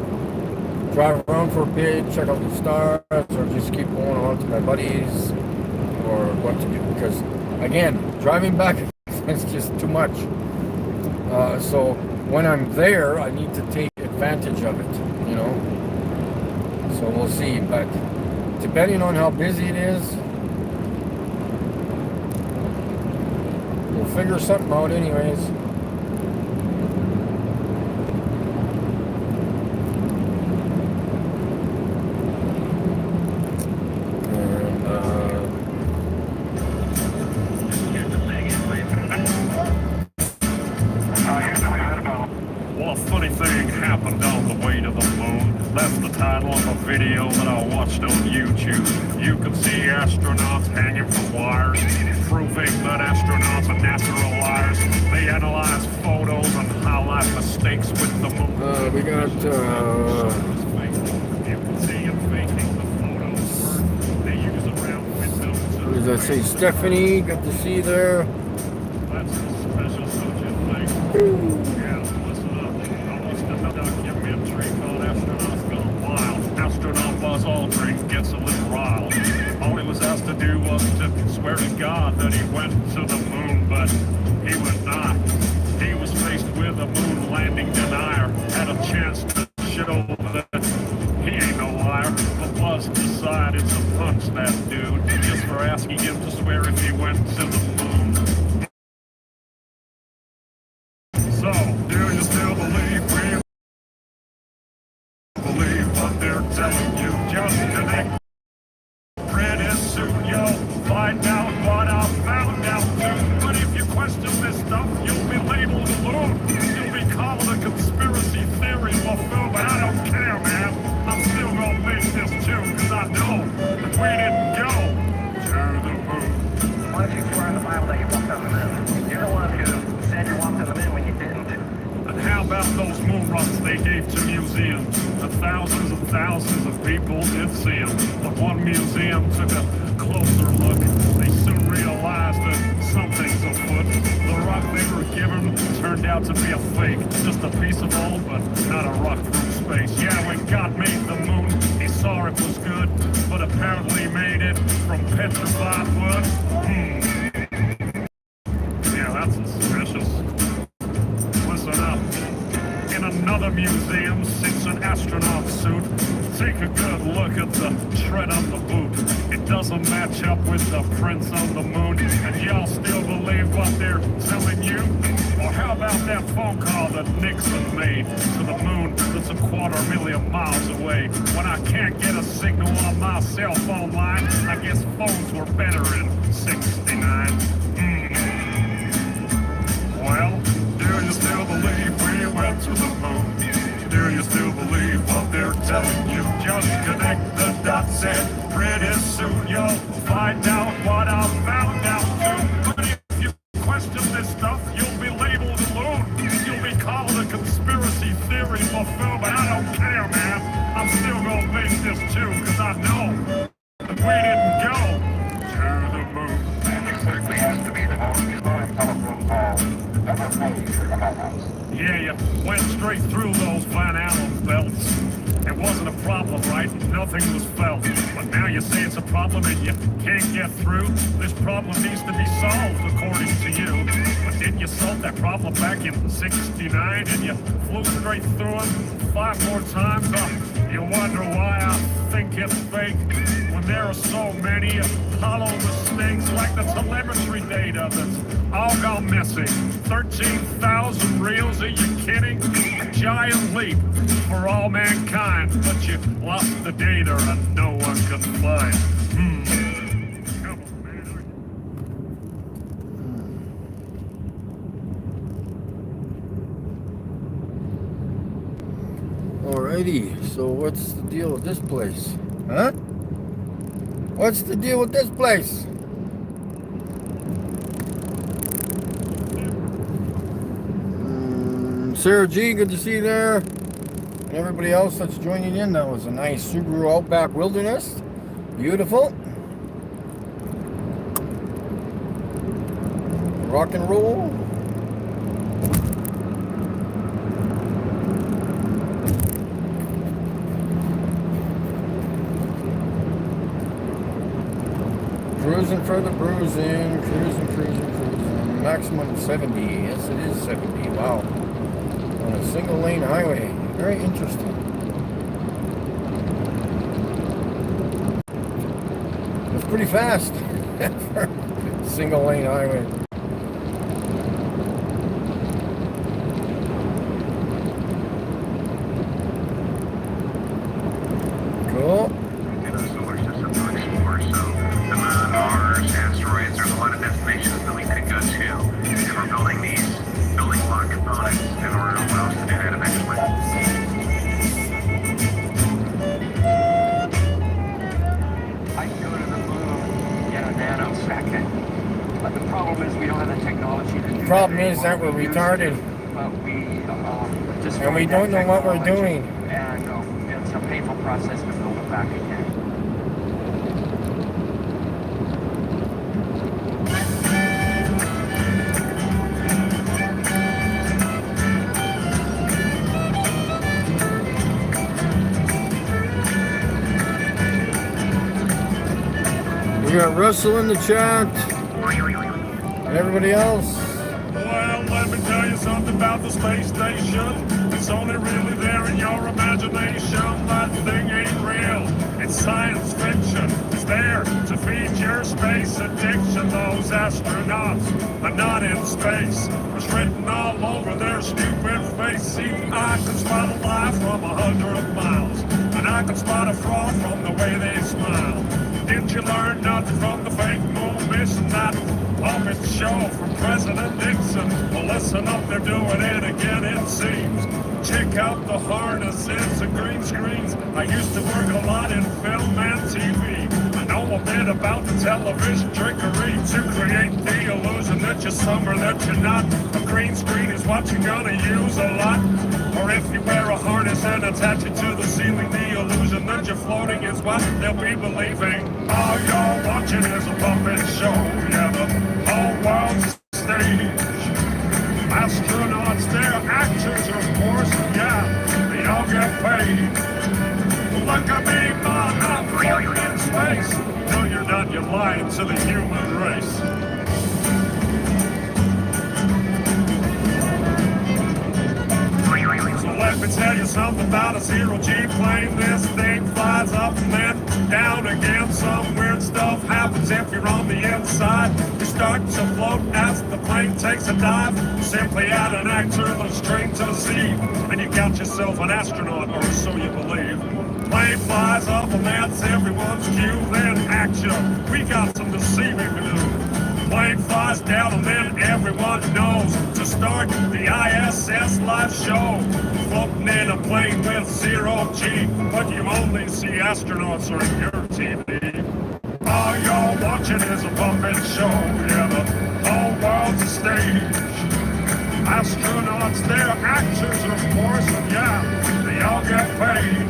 drive around for a bit, check out the stars, or just keep going on to my buddies, or what to do. Because again, driving back is just too much. So when I'm there, I need to take advantage of it, you know. So we'll see, but depending on how busy it is, we'll figure something out anyways. Well, a funny thing happened on the way to the moon. That's the title of a video that I watched on YouTube. You can see astronauts hanging from wires, proving that astronauts are natural liars. They analyze photos and highlight mistakes with the moon. We got, You can see them faking the photos they use around windows. what does that say? Stephanie, good to see you there. That's a special subject thing. Yeah, listen up. I watched another documentary called Astronauts Gone Wild. Astronaut Buzz Aldrin gets a little riled. All he was asked to do was to swear to God that he went to the moon, but he would not. He was faced with a moon landing denier, had a chance to show that he ain't no liar, but Buzz decided to punch that dude just for asking him to swear if he went to the moon. So, do you still believe what they're telling you? Just connect. Pretty soon you'll find out what I found out too. But if you question this stuff, you'll be labeled a loon. You'll be called a conspiracy theory buffoon, but I don't care, man. I'm still gonna make this too, cause I know that we didn't go to the moon. Why don't you swear in the Bible that you walked on the moon? You're the one who said you walked on the moon when you didn't. And how about those moon rocks they gave to museums? And thousands of people did see them. But one museum took a closer look. They soon realized that something's afoot. The rock they were given turned out to be a fake. Just a piece of old, but not a rock from space. Yeah, when God made the moon, he saw it was good, but apparently made it from petrified wood. Yeah, that's suspicious. Listen up. In another museum sits an astronaut suit. Take a good look at the tread on the boot. It doesn't match up with the prints on the moon. And y'all still believe what they're telling you? Or how about that phone call that Nixon made to the moon that's 250,000 miles away? When I can't get a signal on my cell phone line, I guess phones were better in '69. Well, do you still believe we went to the moon? Do you still believe what they're telling you? Just connect the dots and pretty soon you'll find out what I found out too. But if you question this stuff, you'll be labeled a loon. You'll be called a conspiracy theory buffoon, but I don't care, man. I'm still gonna make this too, cause I know Yeah, you went straight through those Van Allen belts. It wasn't a problem, right? Nothing was felt. But now you say it's a problem and you can't get through. This problem needs to be solved, according to you. But didn't you solve that problem back in '69? And you flew straight through it 5 more times? You wonder why I think it's fake. When there are so many hollow mistakes, like the telemetry data that's all gone missing. 13,000 reels, are you kidding? A giant leap for all mankind, but you lost the data and no one could find. Come on, man. Alrighty, so what's the deal with this place? Huh? What's the deal with this place? Sarah G, good to see you there. And everybody else that's joining in, that was a nice Subaru Outback Wilderness. Beautiful. Rock and roll. Cruising for the bruising, cruising. Maximum 70. Yes, it is 70. Wow. On a single lane highway. Very interesting. It's pretty fast for a single lane highway. Cool. In a solar system to explore, so the moon, Mars, asteroids, there's a lot of destinations that we could go to. And we're building these building block components in order to allow us to do that eventually. I can go to the moon in a nanosecond, but the problem is we don't have the technology to do that. The problem is that we're retarded. But we just And we don't know what we're doing. And it's a painful process to build it back again. We got Russell in the chat. And everybody else. Well, let me tell you something about the space station. It's only really there in your imagination. That thing ain't real. It's science fiction. It's there to feed your space addiction. Those astronauts are not in space. It's written all over their stupid face. See, I can spot a lie from 100 miles. And I can spot a fraud from the way they smile. Didn't you learn nothing from the fake moon mission? That puppet show from President Nixon. Well, listen up, they're doing it again, it seems. Check out the harnesses and green screens. I used to work a lot in film and TV. I know a bit about the television trickery to create the illusion that you're somewhere that you're not. A green screen is what you're gonna use a lot. Or if you wear a harness and attach it to the ceiling, the illusion that you're floating is what they'll be believing. All you're watching is a puppet show. Yeah, the whole world's a stage. Astronauts, they're actors, of course. Yeah, they all get paid. Look at me, man, I'm floating in space. No, you're not. You're lying to the human race. So let me tell you something about a zero-G plane. This thing flies up and then down again. Some weird stuff happens if you're on the inside. You start to float as the plane takes a dive. Simply add an actor that's trained to deceive. And you got yourself an astronaut, or so you believe. Plane flies up and that's everyone's cue. Then action, we got some deceiving to do. Plane flies down and then everyone knows to start the ISS live show. Floating in a plane with zero-G, but you only see astronauts on your TV. All you're watching is a puppet show. Yeah, the whole world's a stage. Astronauts, they're actors, of course, and yeah, they all get paid.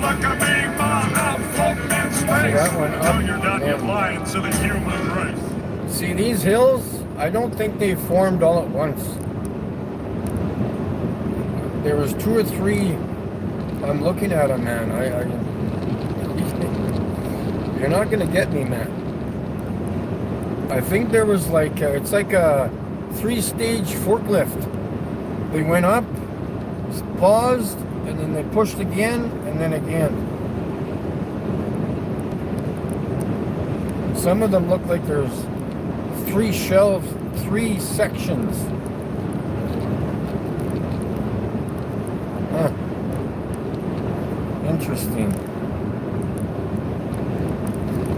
Look at me, man, I'm floating in space. No, you're not. You're lying to the human race. See these hills? I don't think they formed all at once. there was two or three. I'm looking at them, man. You're not gonna get me, man. I think there was like it's like a 3-stage forklift. They went up, paused, and then they pushed again, and then again. Some of them look like there's 3 shelves, 3 sections. Huh. Interesting.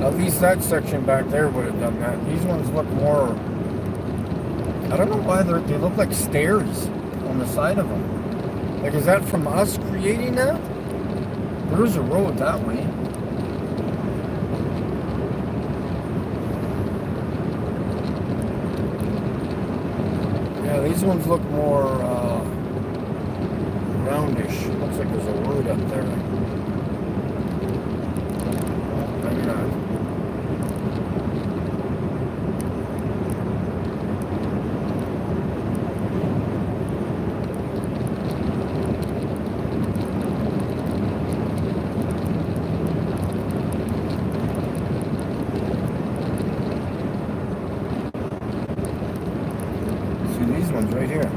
At least that section back there would have done that. These ones look more, I don't know why they look like stairs on the side of them. Like, is that from us creating that? There's a road that way. Yeah, these ones look more roundish. Looks like there's a word up there. Maybe not. Right here.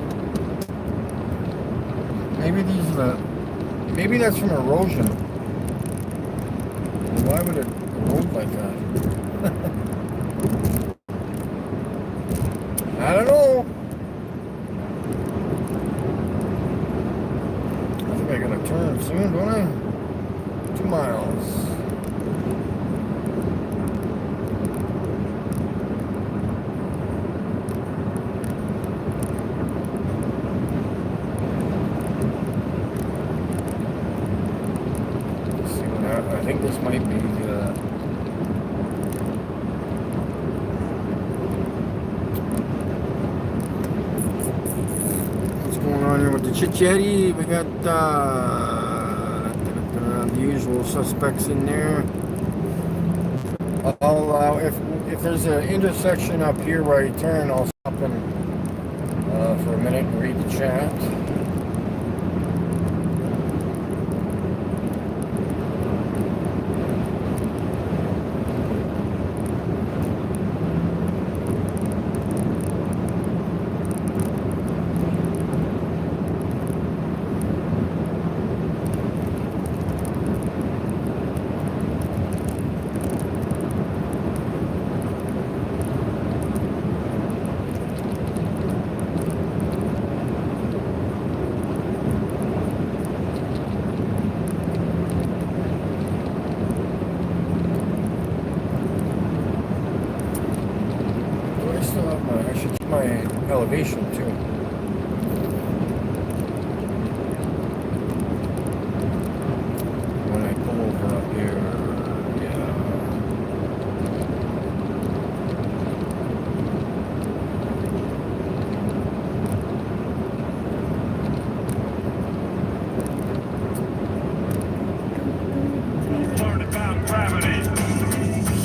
Maybe that's from erosion. Why would it erode like that? I don't know. I think I gotta turn soon, don't I? 2 miles. I think this might be what's going on here with the chit-chatty. We got the usual suspects in there. I'll allow, if there's an intersection up here where I turn, I'll stop and for a minute and read the chat. I should check my elevation too. When I pull over up here, yeah. Learned about gravity.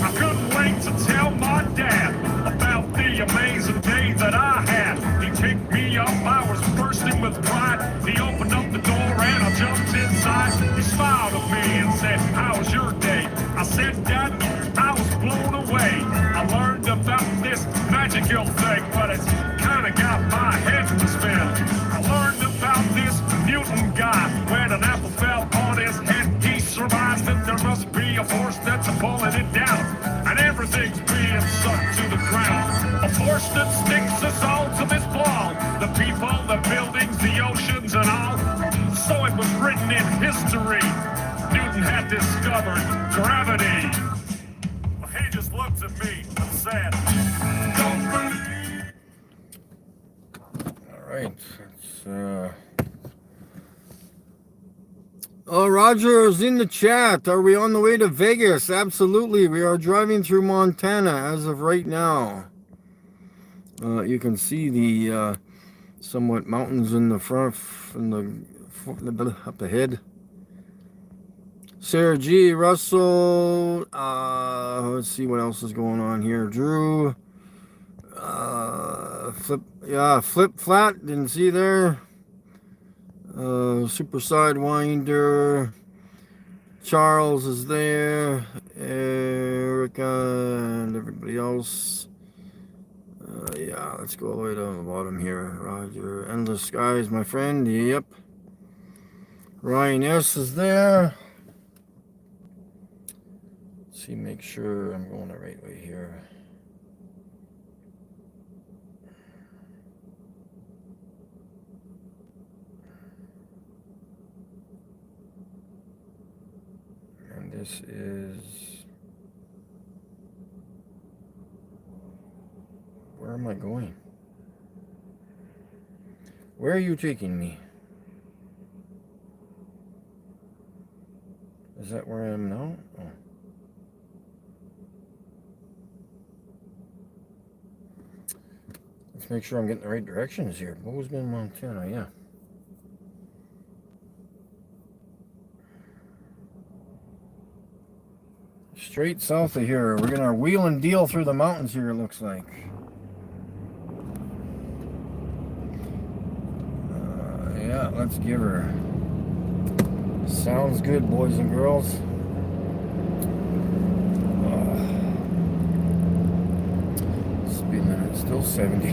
I couldn't wait to tell my dad about the amazing day that I had. He picked me up, I was bursting with pride. He opened up the door and I jumped inside. He smiled at me and said, "How was your day?" I said, "Dad, I was blown away. I learned about this magical thing, but it's kinda got my head to spin. I learned about this mutant guy. When an apple fell on his head, he survived it. There must be a force that's pulling it down, and everything's being sucked to the ground. A force that sticks us all to this ball. The people, the buildings, the oceans, and all. So it was written in history. Newton had discovered gravity." Well, he just looked at me and said, "Don't believe." All right. Oh, Roger is in the chat. Are we on the way to Vegas? Absolutely. We are driving through Montana as of right now. You can see the somewhat mountains in the front, up ahead. Sarah G. Russell. Let's see what else is going on here. Drew. Flip flat. Didn't see there. Super Sidewinder. Charles is there. Erica and everybody else. Yeah, let's go all the way down the bottom here. Roger. Endless Skies, my friend. Yep. Ryan S. is there. Let's see, make sure I'm going the right way here. And this is... Where am I going? Where are you taking me? Is that where I am now? Oh. Let's make sure I'm getting the right directions here. Bozeman, Montana, yeah. Straight south of here. We're gonna wheel and deal through the mountains here, it looks like. Yeah, let's give her. Sounds good, boys and girls. Speed limit still 70.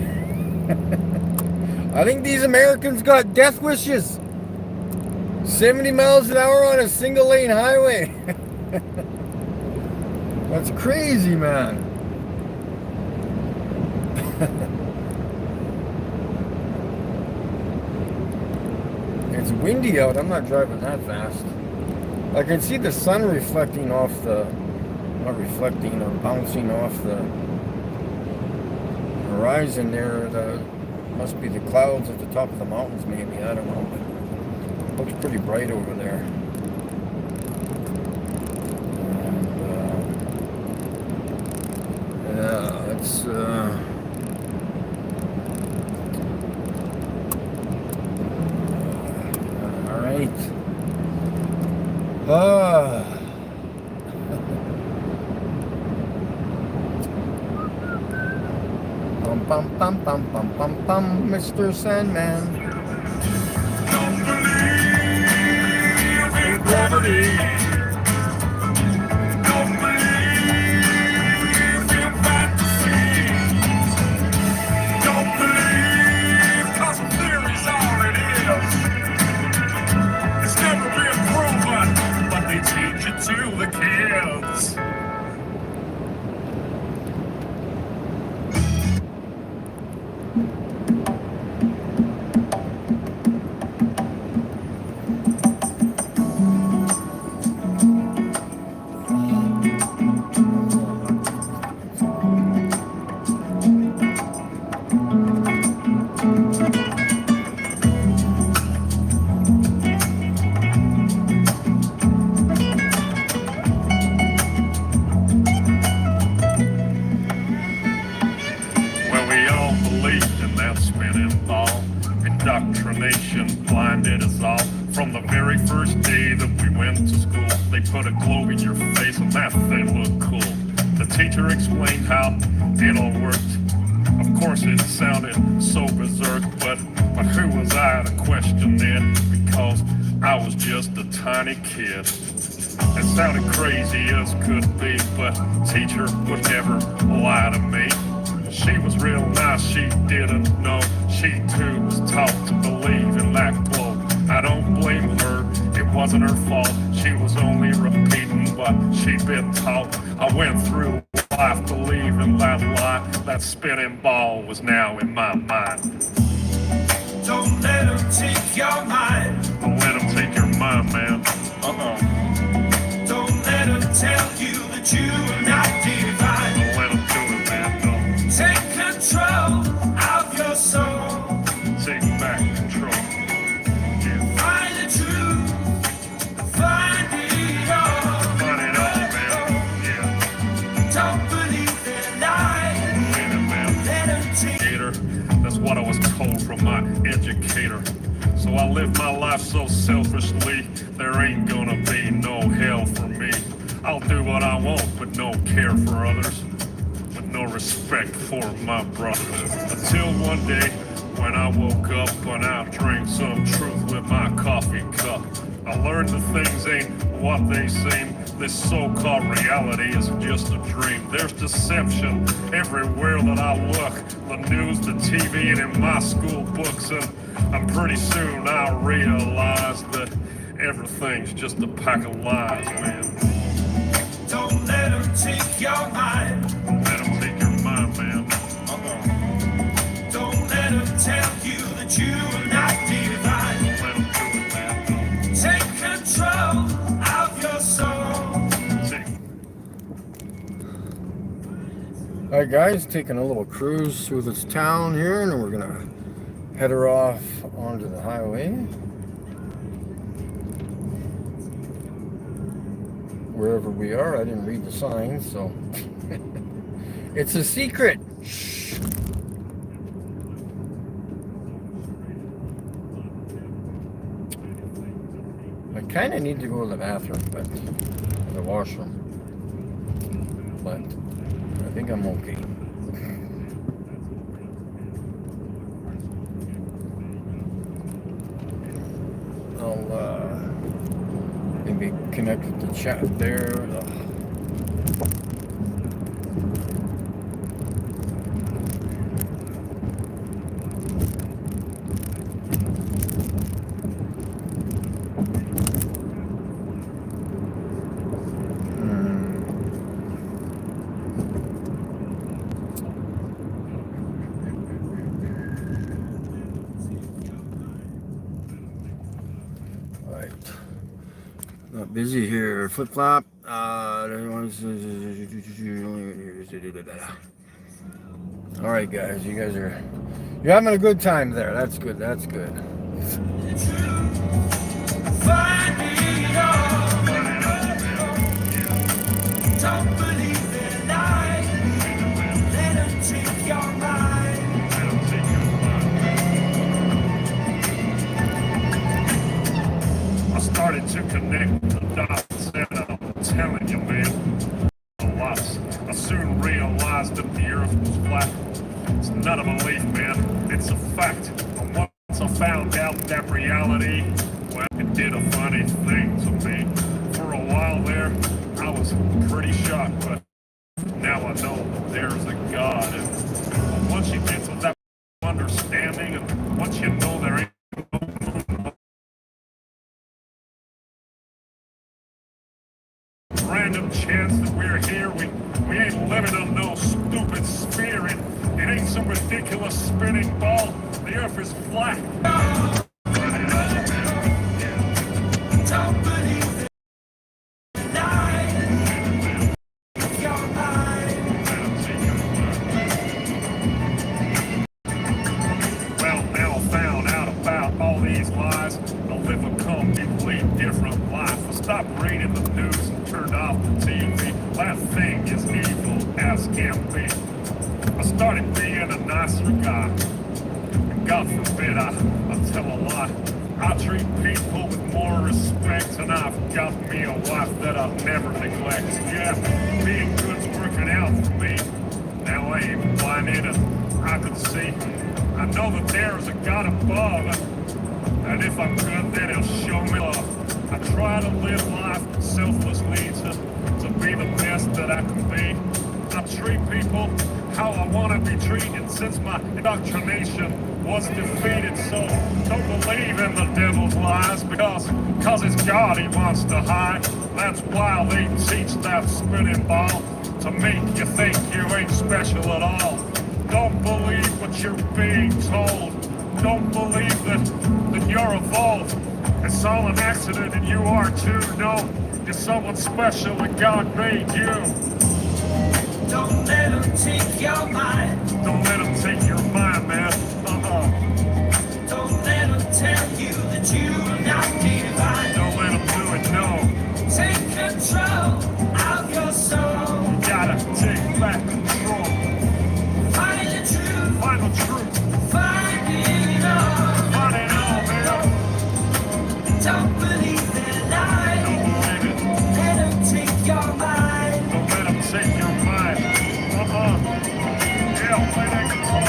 I think these Americans got death wishes. 70 miles an hour on a single lane highway. That's crazy, man. It's windy out. I'm not driving that fast. I can see the sun reflecting off the... Not reflecting, or bouncing off the horizon there. Must be the clouds at the top of the mountains, maybe. I don't know. But it looks pretty bright over there. And, yeah, it's... Bum bum bum bum bum bum, Mr. Sandman. Don't believe in gravity. Don't believe in fantasies. Don't believe 'cause theory's all it is. It's never been proven, but they teach it to the kids. Indoctrination blinded us all. From the very first day that we went to school, they put a globe in your face and that thing looked cool. The teacher explained how it all worked. Of course it sounded so berserk, but who was I to question it? Because I was just a tiny kid. It sounded crazy as could be, but teacher would never lie to me. She was real nice, she didn't know. She too was taught to believe in that globe. I don't blame her, it wasn't her fault. She was only repeating what she'd been taught. I went through life believing that lie. That spinning ball was now in my mind. Don't let them take your mind. Don't let them take your mind, man. Don't let them tell you that you are not divine. Don't let them do it, man. Don't. Take control of your soul. Take back control. Yeah. Find the truth. Find it all. Find it all, man. Yeah. Don't believe in lies. Believe it, man. Let them take. That's what I was told from my educator. So I live my life so selfishly, there ain't gonna be no hell for me. I'll do what I want, but no care for others, with no respect for my brothers. Until one day, When I woke up and I drank some truth with my coffee cup, I learned that things ain't what they seem. This so-called reality is just a dream. There's deception everywhere that I look. The news, the TV, and in my school books. And pretty soon I realized that everything's just a pack of lies, man. Don't let them take your mind. Don't let them take your mind, man. Don't let them tell you that you are not divine. Don't let them do it, man. Take control of your soul. Alright guys, taking a little cruise through this town here, and we're gonna head her off onto the highway. Wherever we are, I didn't read the sign, so it's a secret. Shh. I kind of need to go to the bathroom, but the washroom. But I think I'm okay. I'll maybe connect with the chat there. Not busy here. Flip flop. Alright guys, you're having a good time there. That's good, that's good. Find it all. Don't believe in lies. Let them take your mind. I started to connect the dots, and I'm telling you, man, a lot. I soon realized that the earth was flat. It's not a belief, man, it's a fact. And once I found out that reality, well, it did a funny thing to me. For a while there, I was pretty shocked, but now I know that there's a God. And once you get to that understanding, and once you know there ain't random chance that we're here, we ain't living on no stupid sphere. It ain't some ridiculous spinning ball. The earth is flat. Don't believe in lies. Your mind. Well, now I found out about all these lies. I'll live a completely different life. I stopped reading the news and turned off the TV. That thing is evil as can be. I started being a nicer guy. And God forbid I tell a lie. I treat people with more respect, and I've got me a wife that I'll never neglect. Yeah, being good's working out for me. Now I ain't blinded and I can see. I know that there's a God above, and if I'm good, then he'll show me love. I try to live life selflessly to be the best that I can be. I treat people how I want to be treated since my indoctrination was defeated. So don't believe in the devil's lies because it's God he wants to hide. That's why they teach that spinning ball to make you think you ain't special at all. Don't believe what you're being told. Don't believe that you're evolved. It's all an accident and you are too. No, you're someone special and God made you. Don't let them take your mind. Don't let them take your mind, man. Don't let them tell you that you are not divine. Don't let them do it, no. Take control of your soul. You gotta take back control. Find the truth. Find the truth. Find it all. Find it all, man. Don't believe in lies. Don't believe it. Let them take your mind. Don't let them take your mind. Yeah, play that guitar.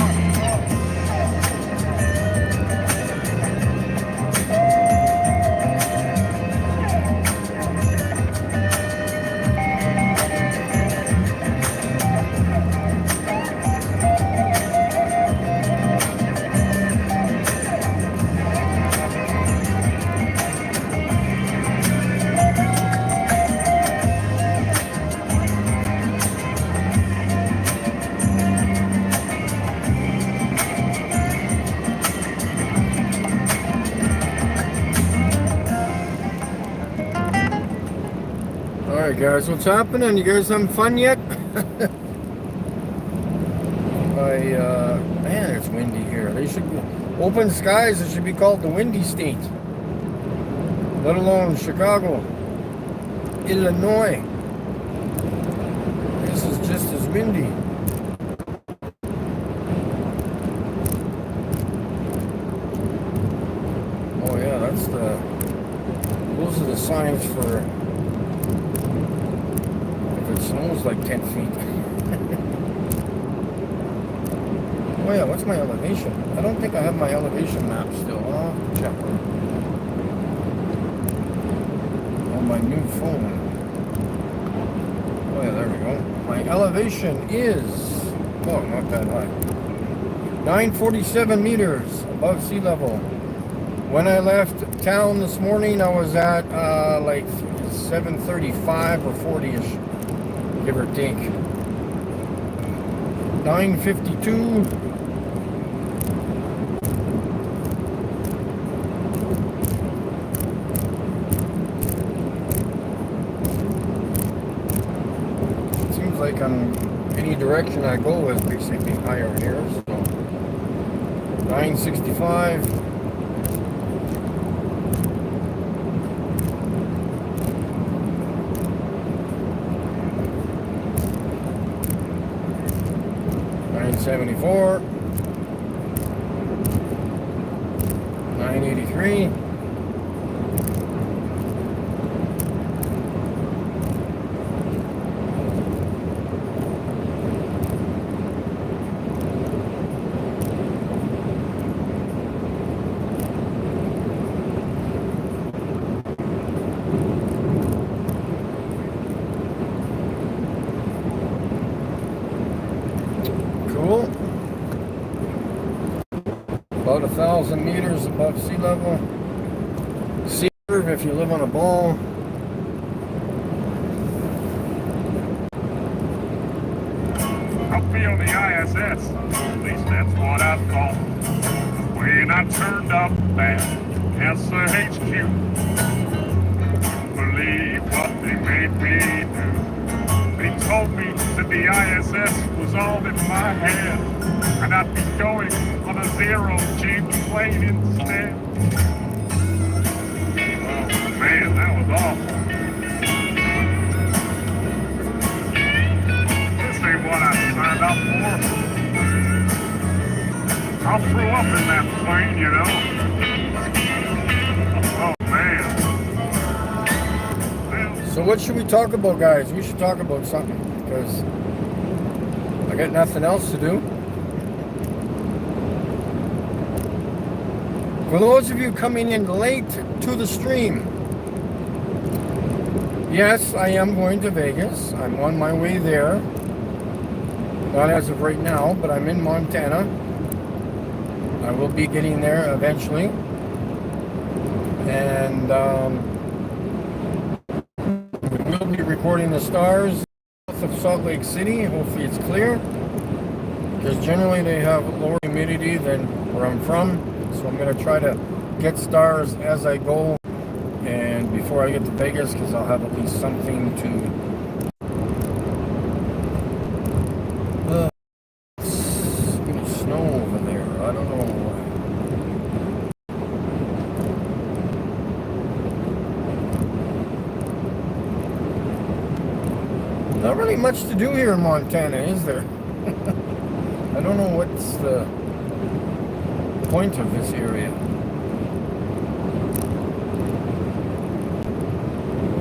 guys, what's happening? You guys having fun yet? Man, it's windy here. They should be open skies. It should be called the Windy State. Let alone Chicago, Illinois. This is just as windy. Oh yeah, those are the signs for if it snows like 10 feet. Oh yeah, what's my elevation? I don't think I have my elevation map still. I'll have to check on my new phone. Oh yeah, there we go. My elevation is, oh, not that high. 947 meters above sea level. When I left town this morning, I was at like 735 or 40ish, give or take. 952. Like on any direction I go is basically higher here. So 965. $974. $983. About 1,000 meters above sea level. Sea curve if you live on a ball. I feel the ISS, at least that's what I thought. When I turned up at NASA HQ, believe what they made me do. They told me that the ISS was all in my head, and I'd be going on a zero-G plane instead. Oh man, that was awful. This ain't what I signed up for. I threw up in that plane, you know. Oh man. Well, So what should we talk about, guys? We should talk about something, because I got nothing else to do. For those of you coming in late to the stream, yes, I am going to Vegas. I'm on my way there. Not as of right now, but I'm in Montana. I will be getting there eventually. And we will be recording the stars south of Salt Lake City. Hopefully it's clear, because generally they have lower humidity than where I'm from. So I'm going to try to get stars as I go and before I get to Vegas, because I'll have at least something to snow over there. I don't know. Not really much to do here in Montana, is there? I don't know what's the point of this area.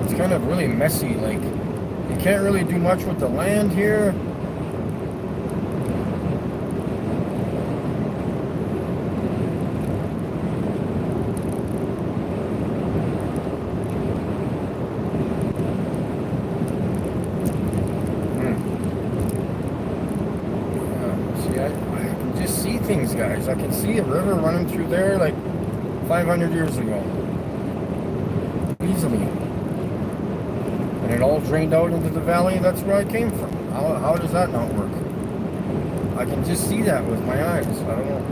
It's kind of really messy, like you can't really do much with the land here. Things, guys. I can see a river running through there like 500 years ago. Easily. And it all drained out into the valley. That's where I came from. How does that not work? I can just see that with my eyes. I don't know.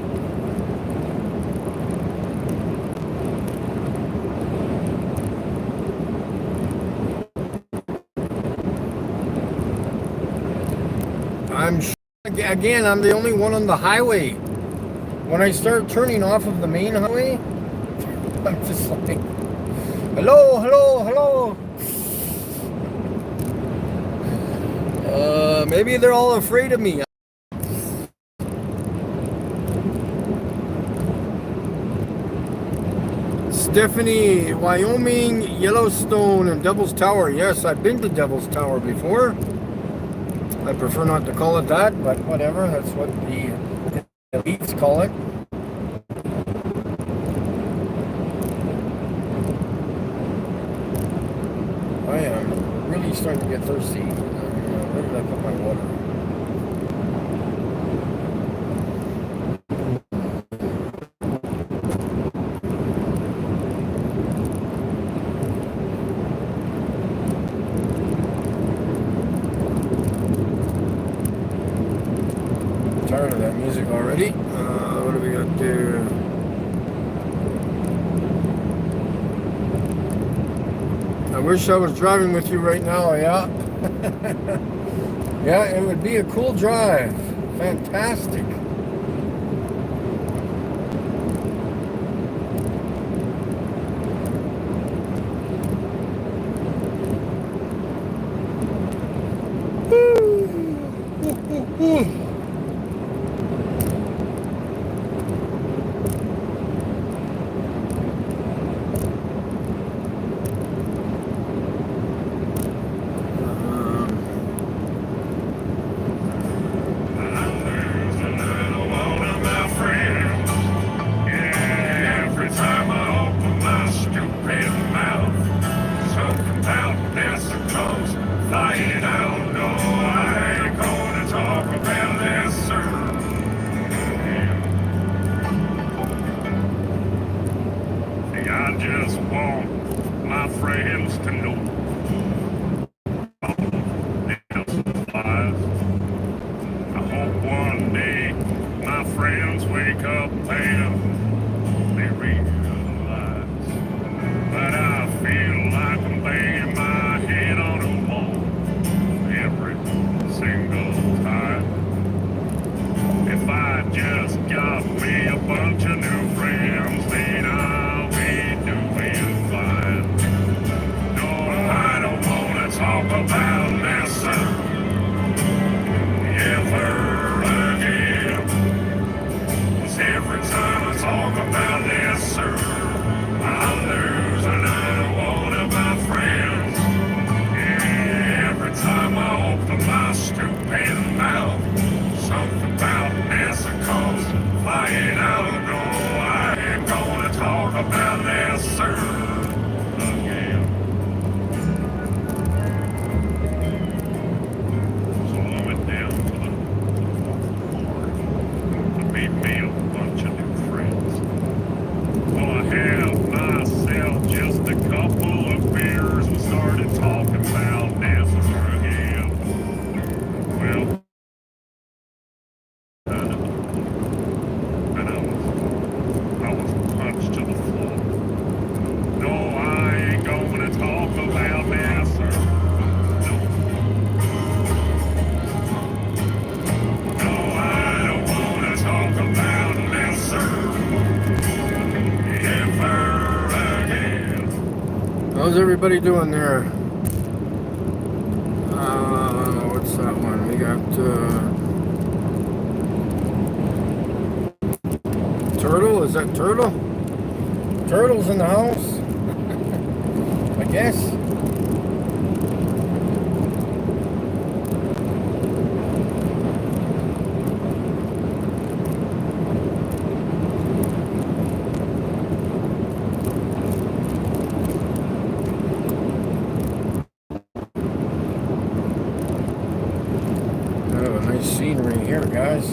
Again, I'm the only one on the highway. When I start turning off of the main highway, I'm just like, hello, hello, hello. Maybe they're all afraid of me. Stephanie, Wyoming, Yellowstone, and Devil's Tower. Yes, I've been to Devil's Tower before. I prefer not to call it that, but whatever. That's what the elites call it. I am really starting to get thirsty. Where did I put my water? Tired of that music already. What do we got there? I wish I was driving with you right now, yeah. Yeah, it would be a cool drive. Fantastic. I just want my friends to know all of this lies. I hope one day my friends wake up and they realize that I feel like I'm banging my head on a wall every single time. If I just got me a bunch of new friends, then I'll be doing fine. No, I don't wanna talk about this ever again. 'Cause every time I talk about this, I lose another one of my friends. Yeah, every time I open my stupid mouth, something about this comes flying out. No, I ain't gonna talk about this again. So I went down to the bar to meet me a bunch of new friends. Well, I had myself just a couple of beers and started talking about this again. Well, and I was punched to the floor. No, I ain't gonna talk about this. No, I don't wanna talk about this ever again. How's everybody doing there? What's that one? We got Turtle. Is that Turtle? Turtle's in the house. I guess. Kind of a nice scenery here, guys.